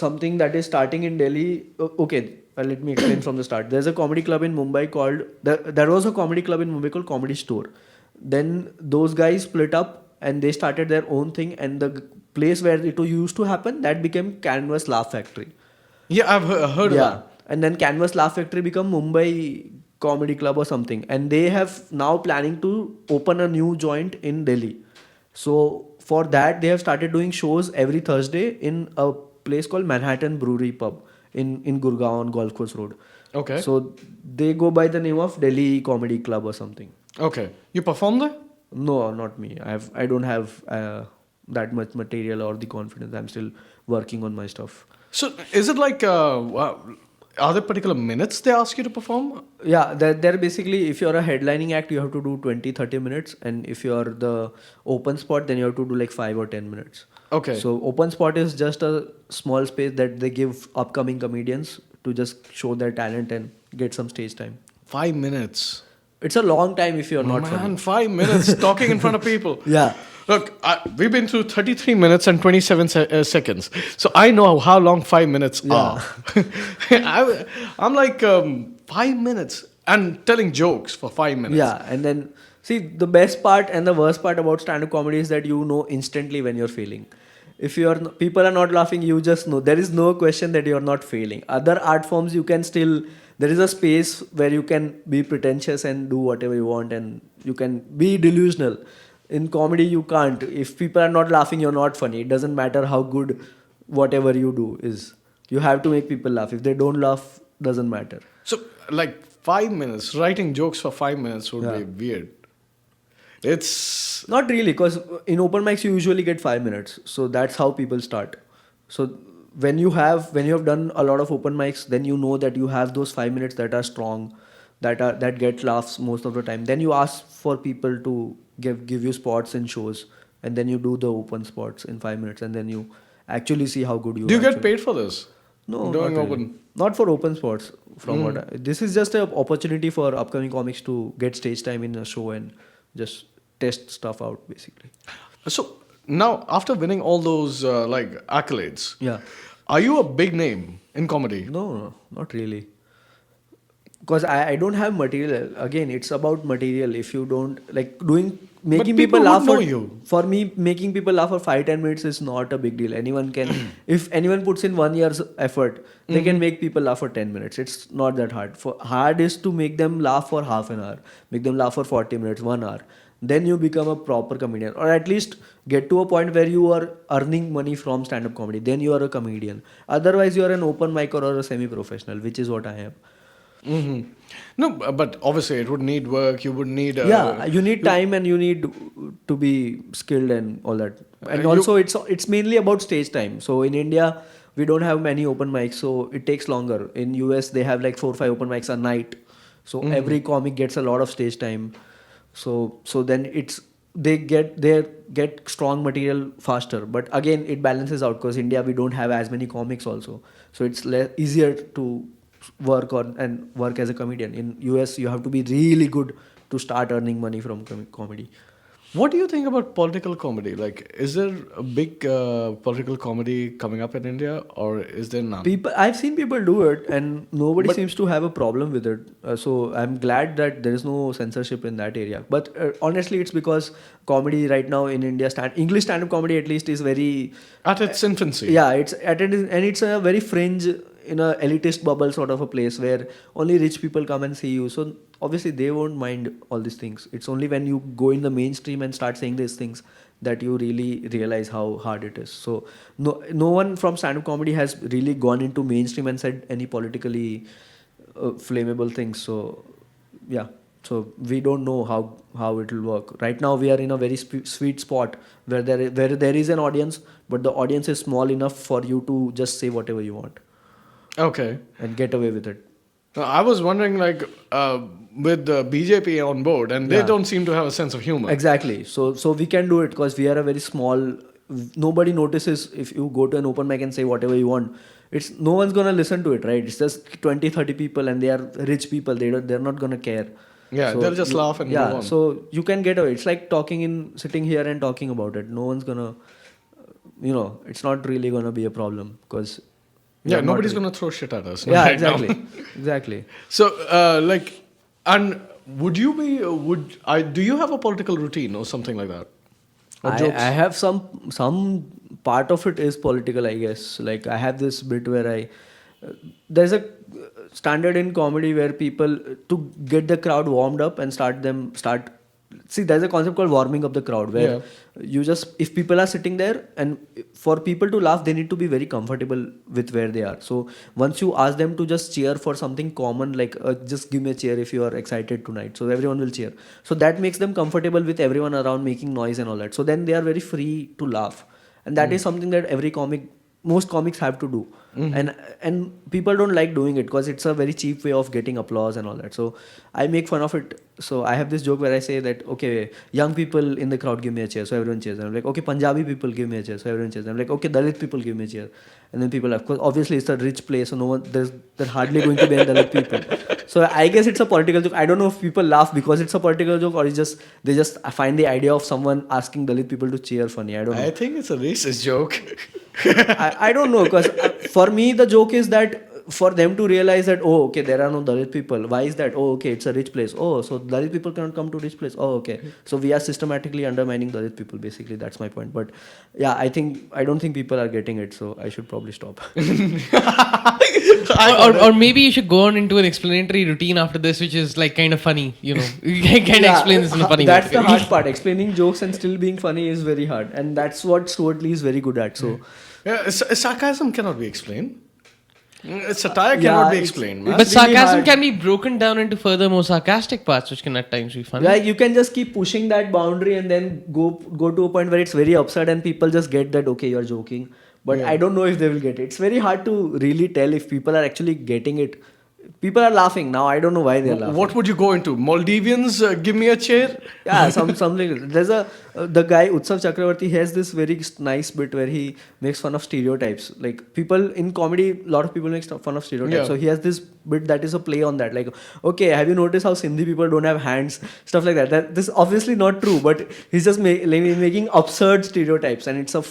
something that is starting in Delhi. Okay, let me explain from the start. There's a comedy club in Mumbai called there was a comedy club in Mumbai called Comedy Store. Then those guys split up and they started their own thing, and the place where it used to happen that became Canvas Laugh Factory. Yeah, I've heard of Yeah, that. and then Canvas Laugh Factory become Mumbai Comedy Club or something, and they have now planning to open a new joint in Delhi. So for that, they have started doing shows every Thursday in a place called Manhattan Brewery Pub in Gurgaon on Golf Course Road. Okay. So they go by the name of Delhi Comedy Club or something. Okay. You perform there? No, not me. I don't have that much material or the confidence. I'm still working on my stuff. So is it like, are there particular minutes they ask you to perform? Yeah, they're basically, if you're a headlining act, you have to do 20-30 minutes, and if you're the open spot, then you have to do like 5 or 10 minutes. Okay. So open spot is just a small space that they give upcoming comedians to just show their talent and get some stage time. 5 minutes. It's a long time if you're not Man, funny. 5 minutes talking in front of people. Yeah. Look, we've been through 33 minutes and 27 seconds. So I know how long 5 minutes are. I'm like 5 minutes and telling jokes for 5 minutes. Yeah, and then see, the best part and the worst part about stand-up comedy is that you know instantly when you're failing. If people are not laughing, you just know. There is no question that you're not failing. Other art forms, you can still. There is a space where you can be pretentious and do whatever you want, and you can be delusional. In comedy, you can't. If people are not laughing, you're not funny. It doesn't matter how good whatever you do is. You have to make people laugh. If they don't laugh, doesn't matter. So, like 5 minutes, writing jokes for 5 minutes would be weird. It's. Not really, because in open mics you usually get 5 minutes, so that's how people start. So when you have done a lot of open mics, then you know that you have those 5 minutes that are strong, that get laughs most of the time. Then you ask for people to give you spots in shows and then you do the open spots in 5 minutes, and then you actually see how good you. Do you get actually- paid for this? No, Doing not open. really. Not for open spots. From what this is just an opportunity for upcoming comics to get stage time in a show and just test stuff out, basically. So now, after winning all those like accolades, Yeah. are you a big name in comedy? No, not really. Because I don't have material. Again, it's about material. If you don't like making people people laugh would know for you. for me, making people laugh for 5-10 minutes is not a big deal. Anyone can, if anyone puts in 1 year's effort, they can make people laugh for 10 minutes. It's not that hard. Hard is to make them laugh for half an hour, make them laugh for 40 minutes, 1 hour. Then you become a proper comedian, or at least get to a point where you are earning money from stand-up comedy. Then you are a comedian. Otherwise, you are an open micer or a semi-professional, which is what I am. No, but obviously it would need work. You would need. Yeah, you need time and you need to be skilled and all that. And also, it's mainly about stage time. So in India, we don't have many open mics, so it takes longer. In US, they have like 4 or 5 open mics a night. So every comic gets a lot of stage time. So then they get strong material faster. But again, it balances out because India we don't have as many comics also. So it's easier to work as a comedian. In US, you have to be really good to start earning money from comedy. What do you think about political comedy? Like, is there a big political comedy coming up in India, or is there none? I've seen people do it, and nobody seems to have a problem with it. So I'm glad that there is no censorship in that area. But honestly, it's because comedy right now in India, English stand-up comedy at least is very At its infancy. Yeah, it's a very fringe, in a elitist bubble sort of a place where only rich people come and see you. So obviously they won't mind all these things. It's only when you go in the mainstream and start saying these things that you really realize how hard it is. So no one from stand-up comedy has really gone into mainstream and said any politically flammable things. So yeah. So we don't know how it will work. Right now we are in a very sweet spot where there is an audience, but the audience is small enough for you to just say whatever you want. Okay. And get away with it. I was wondering, like, with the BJP on board, and they Yeah. don't seem to have a sense of humor. Exactly. So we can do it because we are a very small. Nobody notices if you go to an open mic and say whatever you want. No one's gonna listen to it, right? It's just 20-30 people, and they are rich people. They're not gonna care. Yeah, they'll just laugh and move on. So you can get away. It's like sitting here and talking about it. No one's gonna, it's not really gonna be a problem because. Yeah, nobody's going to throw shit at us. Yeah, right now. exactly. Exactly. So, and do you have a political routine or something like that? Or jokes? I have some part of it is political, I guess. Like I have this bit where there's a standard in comedy where people, to get the crowd warmed up and see, there's a concept called warming up the crowd where if people are sitting there, and for people to laugh, they need to be very comfortable with where they are. So once you ask them to just cheer for something common, like just give me a cheer if you are excited tonight, so everyone will cheer. So that makes them comfortable with everyone around making noise and all that. So then they are very free to laugh. And that is something that most comics have to do. And people don't like doing it because it's a very cheap way of getting applause and all that. So I make fun of it. So I have this joke where I say that, okay, young people in the crowd give me a chair, so everyone cheers. And I'm like, okay, Punjabi people give me a chair, so everyone cheers. I'm like, okay, Dalit people give me a chair. And then people laugh. Because obviously it's a rich place, so there's hardly going to be any Dalit people. So I guess it's a political joke. I don't know if people laugh because it's a political joke or they just find the idea of someone asking Dalit people to cheer funny. I don't know. I think it's a racist joke. I don't know, because for me the joke is that for them to realize that, oh, okay, there are no Dalit people. Why is that? Oh, okay, it's a rich place. Oh, so Dalit people cannot come to rich place. Oh, okay. So we are systematically undermining Dalit people. Basically, that's my point. But yeah, I don't think people are getting it. So I should probably stop. or maybe you should go on into an explanatory routine after this, which is like kind of funny. You can explain this in a funny way. That's the hard part. Explaining jokes and still being funny is very hard, and that's what Stuart Lee is very good at. So sarcasm cannot be explained. Satire cannot be explained, man. But It's really sarcasm hard. can be broken down into further more sarcastic parts, which can at times be funny. Like you can just keep pushing that boundary and then go to a point where it's very absurd and people just get that, okay, you're joking. But I don't know if they will get it. It's very hard to really tell if people are actually getting it People are laughing now. I don't know why they're laughing. What would you go into? Maldivians, give me a chair? Yeah, something. There's the guy Utsav Chakravarti. He has this very nice bit where he makes fun of stereotypes. Like people in comedy, a lot of people make fun of stereotypes. Yeah. So he has this bit that is a play on that. Like, okay, have you noticed how Sindhi people don't have hands? Stuff like that. This is obviously not true, but he's just making absurd stereotypes, and it's a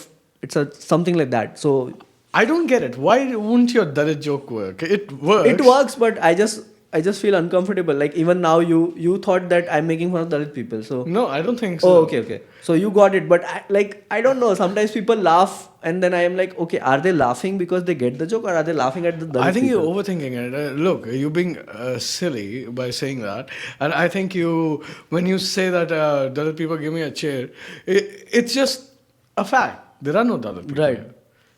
something like that. So I don't get it. Why wouldn't your Dalit joke work? It works. it works, but I just feel uncomfortable. Like even now, you thought that I'm making fun of Dalit people. So No, I don't think so. oh, okay. So you got it, but I don't know. Sometimes people laugh, and then I am like, okay, are they laughing because they get the joke, or are they laughing at the Dalit I think people? you're overthinking it. Look, you're being silly by saying that, and I think when you say that Dalit people give me a chair, it's just a fact. There are no Dalit people. Right. Here.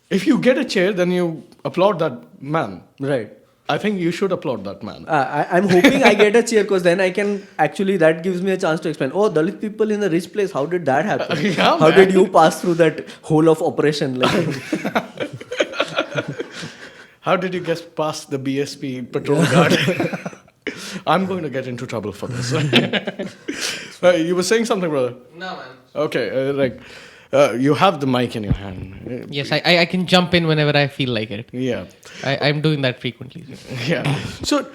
If you get a chair, then you applaud that man. Right. I think you should applaud that man. I'm hoping I get a chair because then I can actually, that gives me a chance to explain. Oh, Dalit people in a rich place, how did that happen? Yeah, how man. did you pass through that whole of operation? Like, How did you get past the BSP patrol guard? I'm going to get into trouble for this. You were saying something, brother? No, man. Okay, you have the mic in your hand. Yes, I can jump in whenever I feel like it. Yeah. I'm doing that frequently. Yeah. So,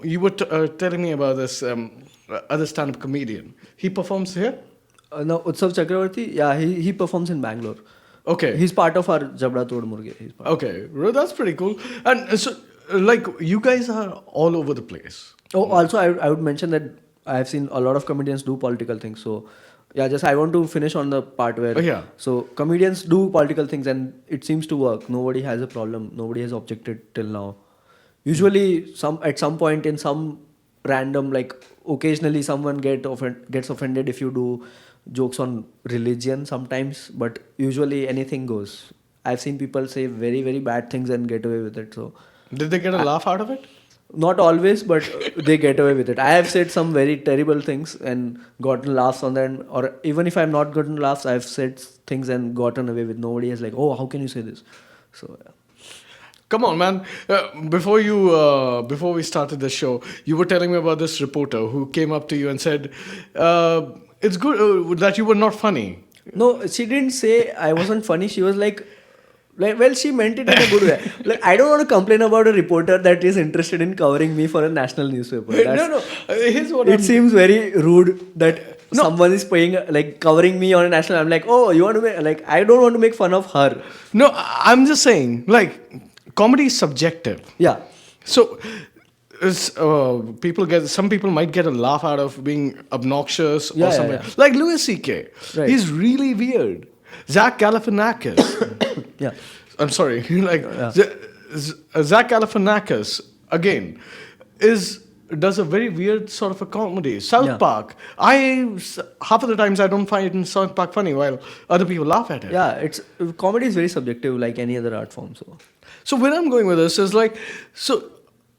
you were telling me about this other stand-up comedian. He performs here? no, Utsav Chakravarti, yeah, he performs in Bangalore. Okay. He's part of our Jabda Tod Murge. He's part. Okay. Well, that's pretty cool. And so, you guys are all over the place. Oh, also, I would mention that I have seen a lot of comedians do political things. So, yeah, just I want to finish on the part where. Oh, yeah. So, comedians do political things and it seems to work. Nobody has a problem. Nobody has objected till now. Usually, at some point in some random, like occasionally someone gets offended if you do jokes on religion sometimes, but usually anything goes. I've seen people say very, very bad things and get away with it. So, Did they get a laugh out of it? not always, but they get away with it. I have said some very terrible things and gotten laughs on them, or even if I'm not gotten laughs, I've said things and gotten away with. Nobody is like, oh, how can you say this? So, yeah. Come on, man. Before we started the show, you were telling me about this reporter who came up to you and said, "It's good that you were not funny." No, she didn't say I wasn't funny. She was like, well, she meant it in a good way. Like, I don't want to complain about a reporter that is interested in covering me for a national newspaper. No. Here's what It seems very rude that someone is covering me on a national. I'm like, oh, you want to make, I don't want to make fun of her. No, I'm just saying, comedy is subjective. Yeah. So, some people might get a laugh out of being obnoxious or something. Yeah. Like Louis C.K. Right. He's really weird. Zach Galifianakis. Yeah. I'm sorry. Zach Galifianakis again does a very weird sort of a comedy. South Park. Half of the times I don't find South Park funny, while other people laugh at it. Yeah, comedy is very subjective, like any other art form. So where I'm going with this is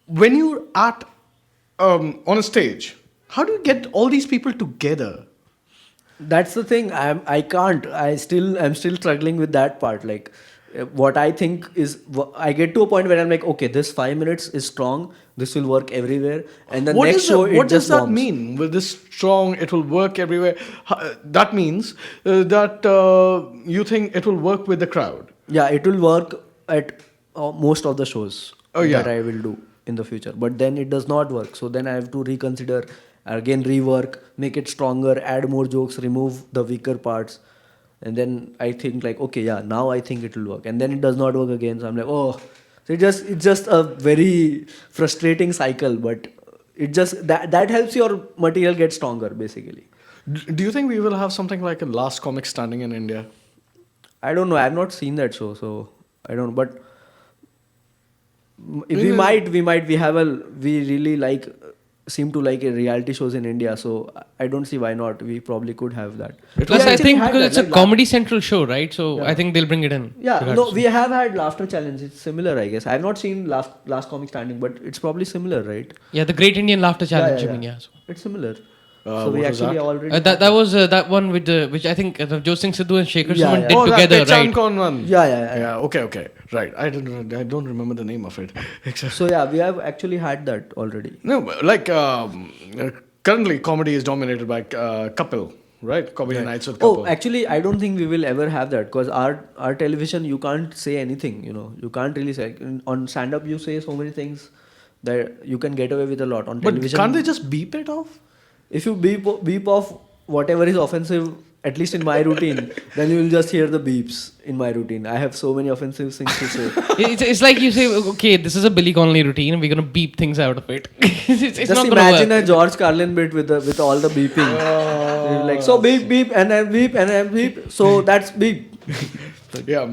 when you're on a stage, how do you get all these people together? That's the thing. I can't. I'm still struggling with that part. Like, what I think is, I get to a point where I'm like, okay, this 5 minutes is strong. This will work everywhere. And the next show, what does just that bombs. mean? With this strong, it will work everywhere. That means that you think it will work with the crowd. Yeah, it will work at most of the shows that I will do in the future. But then it does not work. So then I have to reconsider, again rework, make it stronger, add more jokes, remove the weaker parts. And then I think now I think it will work. And then it does not work again. So I'm like, oh, so it's just a very frustrating cycle. But it just, that helps your material get stronger, basically. Do you think we will have something like a Last Comic Standing in India? I don't know. I've not seen that show, so I don't know. But we might. We really seem to like reality shows in India, so I don't see why not. We probably could have that. Plus, I think because it's a Comedy Central show, right? So I think they'll bring it in. Yeah, no, we have had Laughter Challenge. It's similar, I guess. I have not seen Last Comic Standing, but it's probably similar, right? Yeah, the Great Indian Laughter Challenge. Yeah. I mean, yeah. So. It's similar. So we what was actually that? already that was that one with the which I think Josing Sidhu and Shekhar Yeah, Suman yeah. did Oh, that together, Pehchan right? Kaun one. Yeah. Okay. Right. I don't remember the name of it. Except So yeah, we have actually had that already. no, like currently comedy is dominated by Kapil, right? Comedy nights with Kapil. Oh, actually, I don't think we will ever have that because our television, you can't say anything. You can't really say on stand up. You say so many things that you can get away with a lot on But television. can't they just beep it off? If you beep off whatever is offensive, at least in my routine, then you will just hear the beeps in my routine. I have so many offensive things to say. It's like you say, okay, this is a Billy Connolly routine, and we're gonna beep things out of it. it's Just not imagine gonna a George Carlin bit with all the beeping. Like so beep beep and then beep and then beep. So that's beep. Yeah.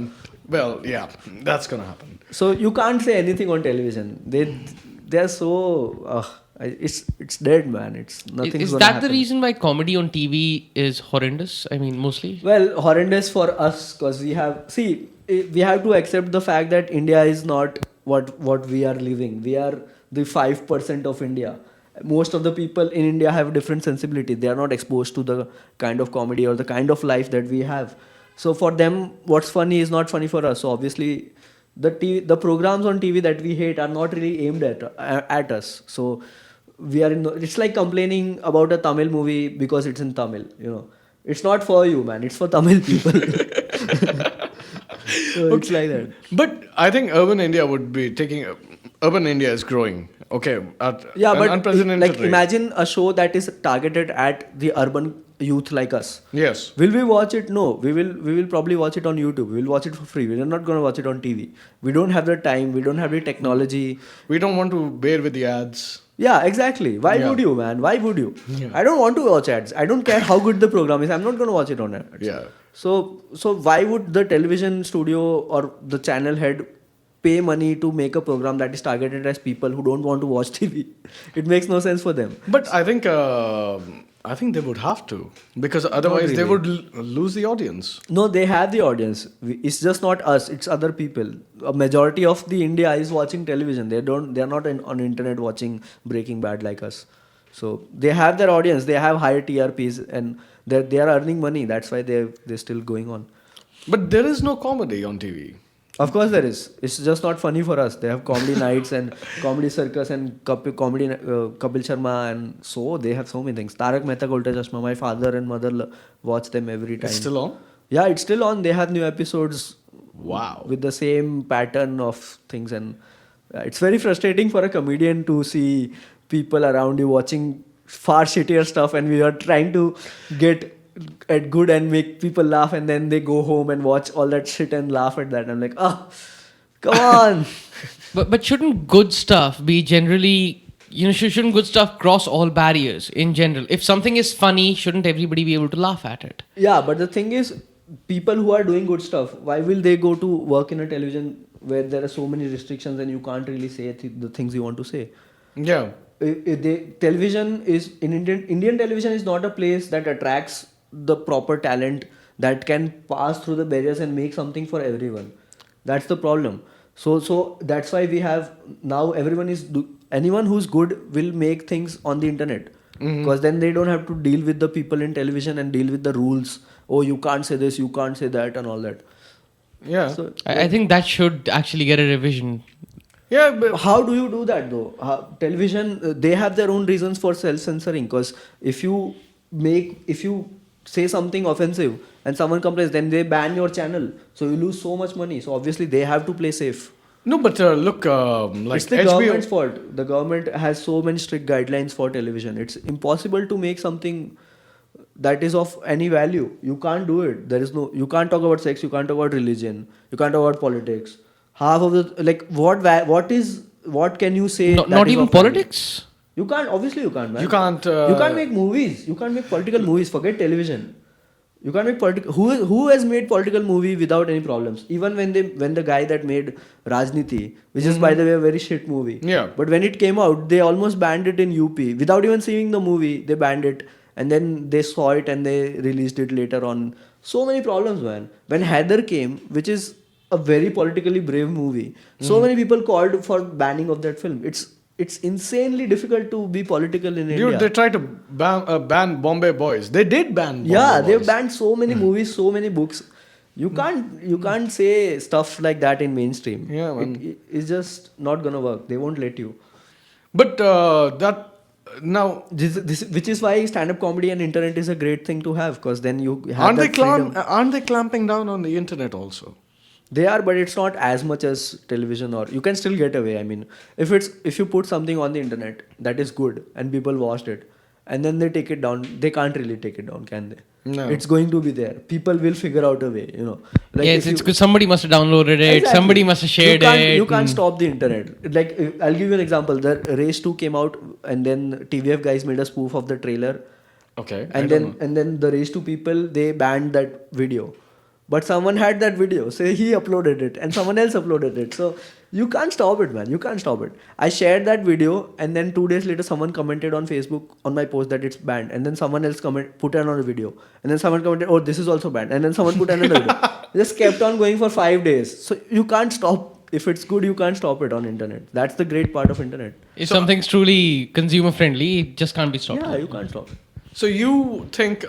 Well, yeah, that's gonna happen. So you can't say anything on television. They're so it's dead, man. It's work. nothing's Is gonna that happen. the reason why comedy on TV is horrendous? I mean, mostly. Well, horrendous for us because we have to accept the fact that India is not what we are living. We are the 5% of India. Most of the people in India have different sensibility. They are not exposed to the kind of comedy or the kind of life that we have. So for them, what's funny is not funny for us. So obviously, the programs on TV that we hate are not really aimed at us. So we are in. It's like complaining about a Tamil movie because it's in Tamil. It's not for you, man. It's for Tamil people. So it's like that. But I think urban India would be taking. Urban India is growing. Okay, at Yeah, an but unprecedented like rate. imagine a show that is targeted at the urban youth like us. Yes. Will we watch it? No. We will probably watch it on YouTube. We will watch it for free. We're not going to watch it on TV. We don't have the time. We don't have the technology. We don't want to bear with the ads. Yeah, exactly. Why Yeah. would you, man? Why would you? Yeah. I don't want to watch ads. I don't care how good the program is. I'm not going to watch it on ads. Yeah. So why would the television studio or the channel head pay money to make a program that is targeted as people who don't want to watch TV? It makes no sense for them. But I think they would have to because otherwise they really. would lose the audience. No, they have the audience. It's just not us. It's other people. A majority of the India is watching television. They're not on internet watching Breaking Bad like us. So they have their audience. They have higher TRPs and they are earning money. That's why they're still going on. But there is no comedy on TV. Of course there is. It's just not funny for us. They have comedy nights and comedy circus and comedy Kapil Sharma and so they have so many things. Tarak Mehta Ka Ulta Chashma. My father and mother watch them every time. It's still on. Yeah, it's still on. They have new episodes. Wow. With the same pattern of things, and it's very frustrating for a comedian to see people around you watching far shittier stuff, and we are trying to get at good and make people laugh, and then they go home and watch all that shit and laugh at that. I'm like, come on. But shouldn't good stuff be generally, shouldn't good stuff cross all barriers in general? If something is funny, shouldn't everybody be able to laugh at it? Yeah, but the thing is, people who are doing good stuff, why will they go to work in a television where there are so many restrictions and you can't really say the things you want to say? Yeah. Television is in Indian television is not a place that attracts the proper talent that can pass through the barriers and make something for everyone. That's the problem. So that's why we have now anyone who's good will make things on the internet because then they don't have to deal with the people in television and deal with the rules. Oh, you can't say this, you can't say that, and all that. Yeah. So I think that should actually get a revision. Yeah. But how do you do that though? Television, they have their own reasons for self-censoring because if you say something offensive and someone complains, then they ban your channel. So you lose so much money. So obviously they have to play safe. no, but look, like It's the HBO. government's fault. The government has so many strict guidelines for television. It's impossible to make something that is of any value. You can't do it. You can't talk about sex, you can't talk about religion, you can't talk about politics. Half of the what can you say? that Not is even of value? politics? You can't. Obviously, you can't, man. You can't. You can't make movies. You can't make political movies. Forget television. You can't make political. Who has made political movie without any problems? Even when the guy that made Rajniti, which is by the way a very shit movie. Yeah. But when it came out, they almost banned it in UP without even seeing the movie. They banned it, and then they saw it and they released it later on. So many problems, man. When Heather came, which is a very politically brave movie, so many people called for banning of that film. it's insanely difficult to be political in Dude, India. they tried to ban Bombay Boys. They did ban Bombay Yeah, Boys. they've banned so many movies, so many books. You can't say stuff like that in mainstream. Yeah, man. It's just not gonna work. They won't let you. But that now Which is why stand-up comedy and internet is a great thing to have, because then you have aren't they that freedom. aren't they clamping down on the internet also? They are, but it's not as much as television, or you can still get away. I mean, if you put something on the internet that is good and people watched it, and then they take it down, they can't really take it down, can they? No. It's going to be there. People will figure out a way, you know. Like yes, if it's you- good. Somebody must have downloaded it. Exactly. Somebody must have shared it. You can't stop the internet. Like I'll give you an example. The Race 2 came out, and then TVF guys made a spoof of the trailer, Okay. and then the Race 2 people, they banned that video. But someone had that video, say he uploaded it, and someone else uploaded it. So you can't stop it, man. You can't stop it. I shared that video, and then 2 days later, someone commented on Facebook on my post that it's banned, and then someone else put another video, and then someone commented, oh, this is also banned, and then someone put another video. It just kept on going for 5 days. So you can't stop. If it's good, you can't stop it on internet. That's the great part of internet. If something's truly consumer friendly, it just can't be stopped. Yeah, you can't stop it. So you think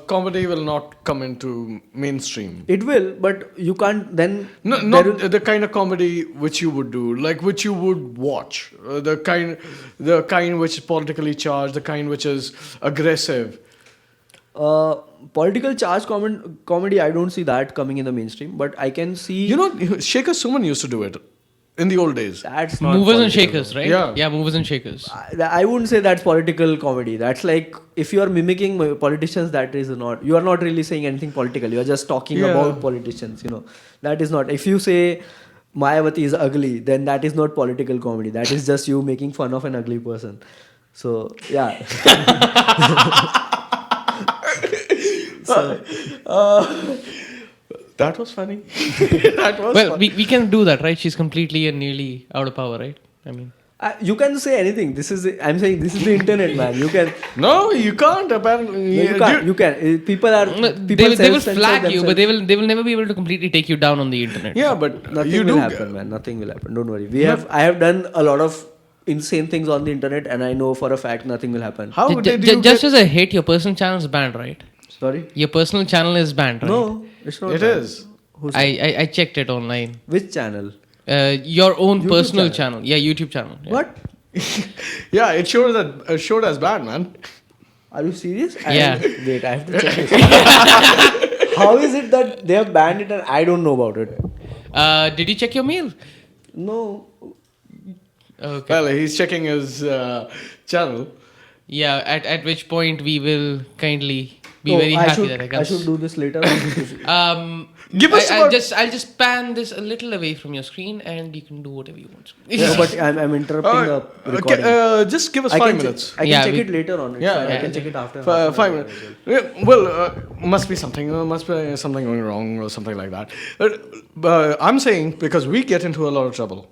comedy will not come into mainstream? It will, but you can't then. No, there not will- the kind of comedy which you would do, like which you would watch. The kind which is politically charged, the kind which is aggressive. Political charge comedy, I don't see that coming in the mainstream, but I can see. You know, Shaker Suman used to do it in the old days. That's not Movers and political. shakers, right? Yeah. Yeah, movers and shakers. I wouldn't say that's political comedy. That's like if you are mimicking politicians, that is not. You are not really saying anything political. You are just talking Yeah. about politicians. You know, that is not. If you say Mayawati is ugly, then that is not political comedy. That is just you making fun of an ugly person. So yeah. That was funny. That was Well, funny. we can do that, right? She's completely and nearly out of power, right? I mean, You can say anything. I'm saying this is the internet, man. You can. No, you can't. Apparently, No, you can't. You can. People are. they People will self-censor flag you, but themselves. they will never be able to completely take you down on the internet. Yeah, but Nothing you will do. happen, man. Nothing will happen. Don't worry. I have done a lot of insane things on the internet, and I know for a fact nothing will happen. How did you Just get? as a hit, your personal channel is banned, right? Sorry. Your personal channel is banned, right? No, it's not. It bad. is. Who's I checked it online. Which channel? Your own YouTube personal channel. channel. Yeah, YouTube channel. Yeah. What? Yeah, it showed as bad, man. Are you serious? Yeah. Wait, I have to check this. How is it that they have banned it and I don't know about it? Did you check your mail? No. Okay. Well, he's checking his channel. Yeah. At which point we will kindly be Oh, very I happy should, that I I can. should do this later. Give us I'll about- just pan this a little away from your screen, and you can do whatever you want. No, but I'm interrupting the recording. Just give us I 5 can minutes. I can Yeah, check we- it later on. It's Yeah, fine. I yeah. can check it after. 5 minutes. Yeah, well, must be something going wrong or something like that. I'm saying because we get into a lot of trouble.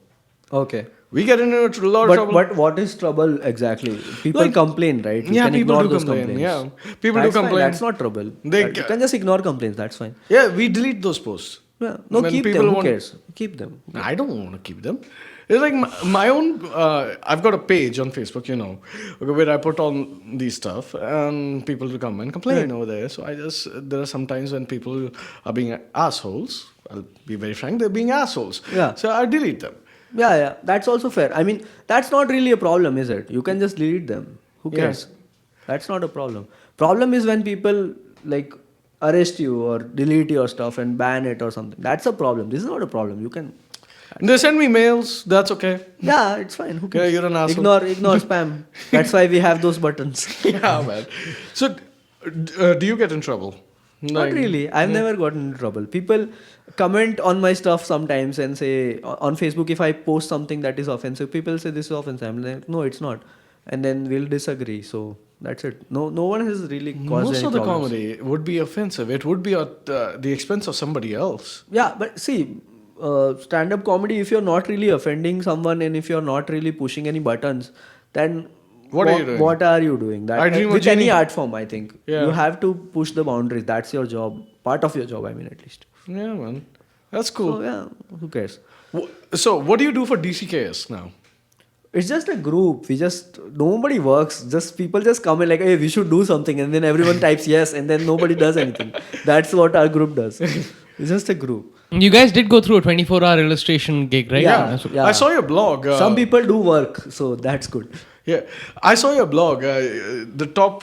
Okay. We get into a lot of But trouble. but what is trouble exactly? People Like- complain, right? You Yeah, can people ignore do those complain, complaints. yeah. People do That's fine, complain. That's not trouble. They You can just ignore complaints. That's fine. Yeah, we delete those posts. Yeah. No, When keep people them. Who want- cares? Keep them. I don't want to keep them. It's like my own. I've got a page on Facebook, where I put on these stuff, and people will come and complain over there. So there are some times when people are being assholes. I'll be very frank. They're being assholes. Yeah. So I delete them. Yeah. That's also fair. I mean, that's not really a problem, is it? You can just delete them. Who Yeah. cares? That's not a problem. Problem is when people like arrest you or delete your stuff and ban it or something. That's a problem. This is not a problem. You can. They send me mails. That's okay. Yeah, it's fine. Who Yeah, cares? you're an asshole. Ignore spam. That's why we have those buttons. Yeah, man. So, do you get in trouble? Not really. I've never gotten in trouble. People comment on my stuff sometimes and say on Facebook if I post something that is offensive, people say this is offensive. I'm like, no, it's not. And then we'll disagree. So that's it. No one has really caused Most any of the problems. comedy would be offensive. It would be at the expense of somebody else. Yeah, but see, stand-up comedy, if you're not really offending someone and if you're not really pushing any buttons, then What are you doing? What are you doing? That I Dream of with any Genie- art form, I think Yeah. you have to push the boundaries. That's your job. Part of your job, I mean, at least. Yeah, man. That's cool. So yeah, who cares? So, what do you do for DCKS now? It's just a group. Nobody works. Just people just come and like, hey, we should do something, and then everyone types yes, and then nobody does anything. That's what our group does. It's just a group. You guys did go through a 24-hour illustration gig, right? Yeah. So- Yeah. I saw your blog. Some people do work, so that's good. Yeah, I saw your blog. The top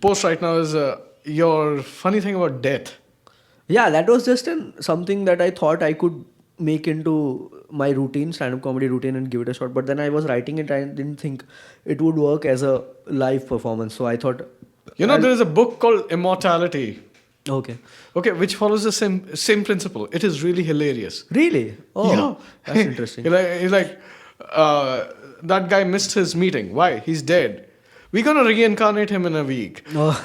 post right now is your funny thing about death. Yeah, that was just something that I thought I could make into my routine, stand-up comedy routine, and give it a shot. But then I was writing it, I didn't think it would work as a live performance. So I thought, There is a book called Immortality. okay, Okay, which follows the same principle. It is really hilarious. really? Oh, Yeah. that's interesting. You're like, that guy missed his meeting. Why? He's dead. We're gonna reincarnate him in a week. Oh,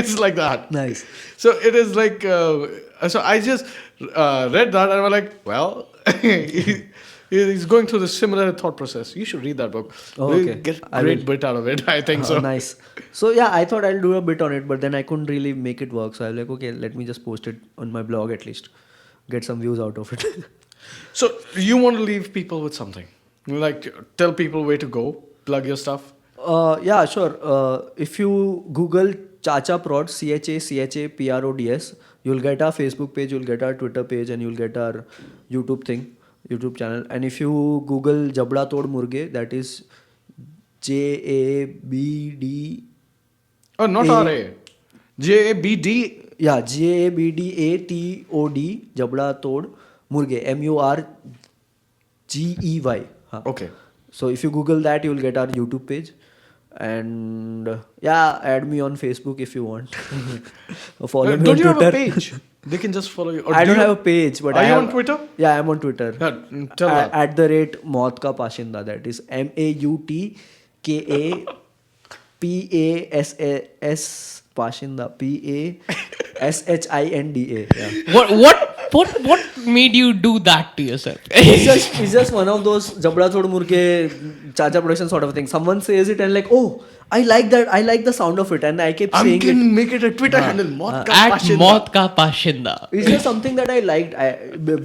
It's like that. nice. So it is like. So I just read that and I'm like, well, he's going through the similar thought process. You should read that book. Oh, We'll okay. get I great will. bit out of it. I think Oh, so. nice. So yeah, I thought I'll do a bit on it, but then I couldn't really make it work. So I was like, okay, let me just post it on my blog at least, get some views out of it. So you want to leave people with something, like tell people where to go, plug your stuff. Yeah, sure. If you Google Chacha Prods, CHACHAPRODS, you'll get our Facebook page, you'll get our Twitter page, and you'll get our YouTube channel. And if you Google Jabda Tod Murge, that is JABD. Oh, not A- RA. JABD. Yeah, JABDATOD, Jabda Tod Murge, MURGEY. Huh. Okay. So if you Google that, you will get our YouTube page. And yeah, add me on Facebook if you want. Or follow me Don't on you have Twitter. a page? They can just follow you. Or I do don't you- have a page, but Are I you have, on Twitter? Yeah, I'm on Twitter. Yeah, tell that. At the rate Maut Ka Pashinda. That is MAUTKAPASS Pashinda. PASHINDA. Yeah. What made you do that to yourself? It's just one of those Jabda Thod Murke Chacha production sort of thing. Someone says it and like, oh, I like that. I like the sound of it, and I kept I'm saying it. gonna make it a Twitter handle. Maut Ka At Pashinda. Maut Ka Pashinda. It's just something that I liked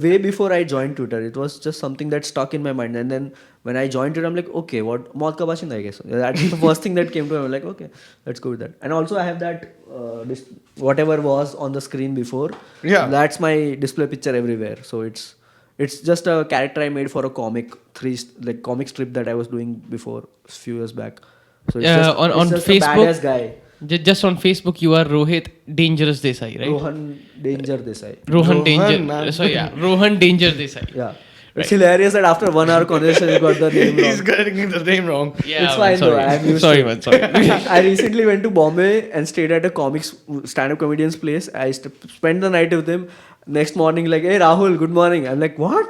way before I joined Twitter. It was just something that stuck in my mind. And then when I joined it, I'm like, okay, what? Maut Ka Pashinda, I guess. That's the first thing that came to me. I'm like, okay, let's go with that. And also, I have that, whatever was on the screen before. Yeah. That's my display picture everywhere. So it's just a character I made for a comic strip that I was doing before a few years back. So it's On just Facebook- a badass guy. Just on Facebook, you are Rohit Dangerous Desai, right? Rohan Danger Desai. Rohan Rohan, Danger. man. So yeah, Rohan Danger Desai. Yeah. It's hilarious that after 1 hour conversation, you got the name He's wrong. getting the name wrong. Yeah, It's man, fine though, sorry. I'm used sorry, to man. it. Sorry. I recently went to Bombay and stayed at a stand-up comedian's place. I spent the night with him. Next morning, like, hey Rahul, good morning. I'm like, what?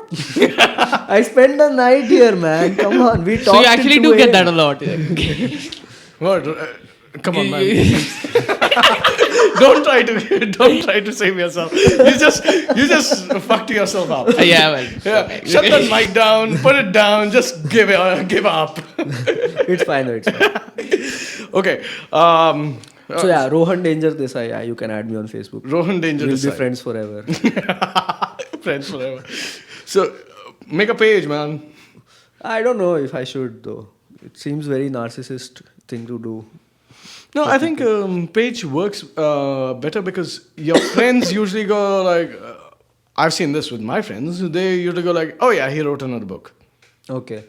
I spent the night here, man. Come on, we talked. So you actually till do 2 get that a a.m. lot. What? Come on, man. Don't try to save yourself. You just fucked yourself up. Yeah, well. Yeah. Shut that mic down. Put it down. Just give up. It's fine, though, it's fine. Okay. So yeah, Rohan Danger Desai. Yeah, you can add me on Facebook. Rohan Danger We'll be Desai. friends forever. Friends forever. So make a page, man. I don't know if I should though. It seems very narcissist thing to do. No, I think page works better because your friends usually go like, I've seen this with my friends. They usually go like, oh yeah, he wrote another book. Okay.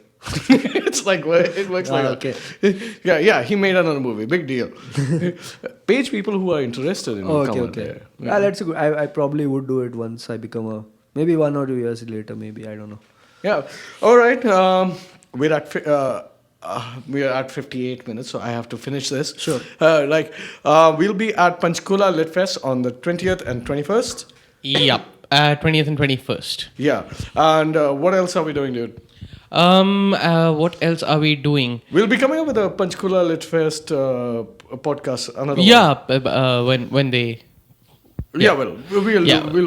It's like it works like okay. that. Yeah, he made another movie. Big deal. Page people who are interested in. Okay, come on okay. there. Yeah, that's good. I probably would do it once I become maybe 1 or 2 years later. Maybe I don't know. Yeah. All right. We're at 58 minutes, so I have to finish this. Sure. We'll be at Panchkula Lit Fest on the 20th and 21st. Yep. 20th and 21st. Yeah. And what else are we doing, dude? What else are we doing? We'll be coming up with a Panchkula Lit Fest podcast. Another Yeah, one. when they. Yeah, well, we'll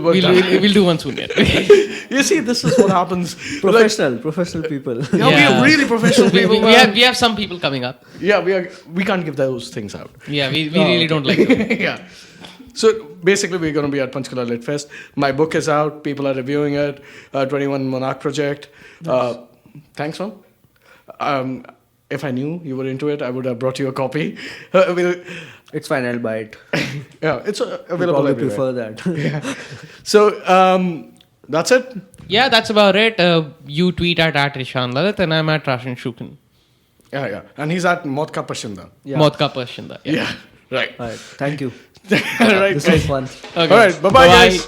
work that out. we'll do one soon. Yeah. You see, this is what happens. Professional people. We are really professional people. we have some people coming up. Yeah, we can't give those things out. Yeah, we really don't like them. Yeah. So basically, we're going to be at Panchkula Lit Fest. My book is out. People are reviewing it. 21 Monarch Project. Thanks, man. If I knew you were into it, I would have brought you a copy. It's fine, I'll buy it. Yeah, it's You available probably everywhere. prefer that. So that's it. Yeah, that's about it. You tweet at Ishan Lalit and I'm at Rashan Shukan. Yeah. And he's at Maut Ka Pashinda. Yeah. Maut Ka Pashinda. Yeah. Right. All right. Thank you. All right, This guys. was fun. Okay. All right. Bye-bye, guys.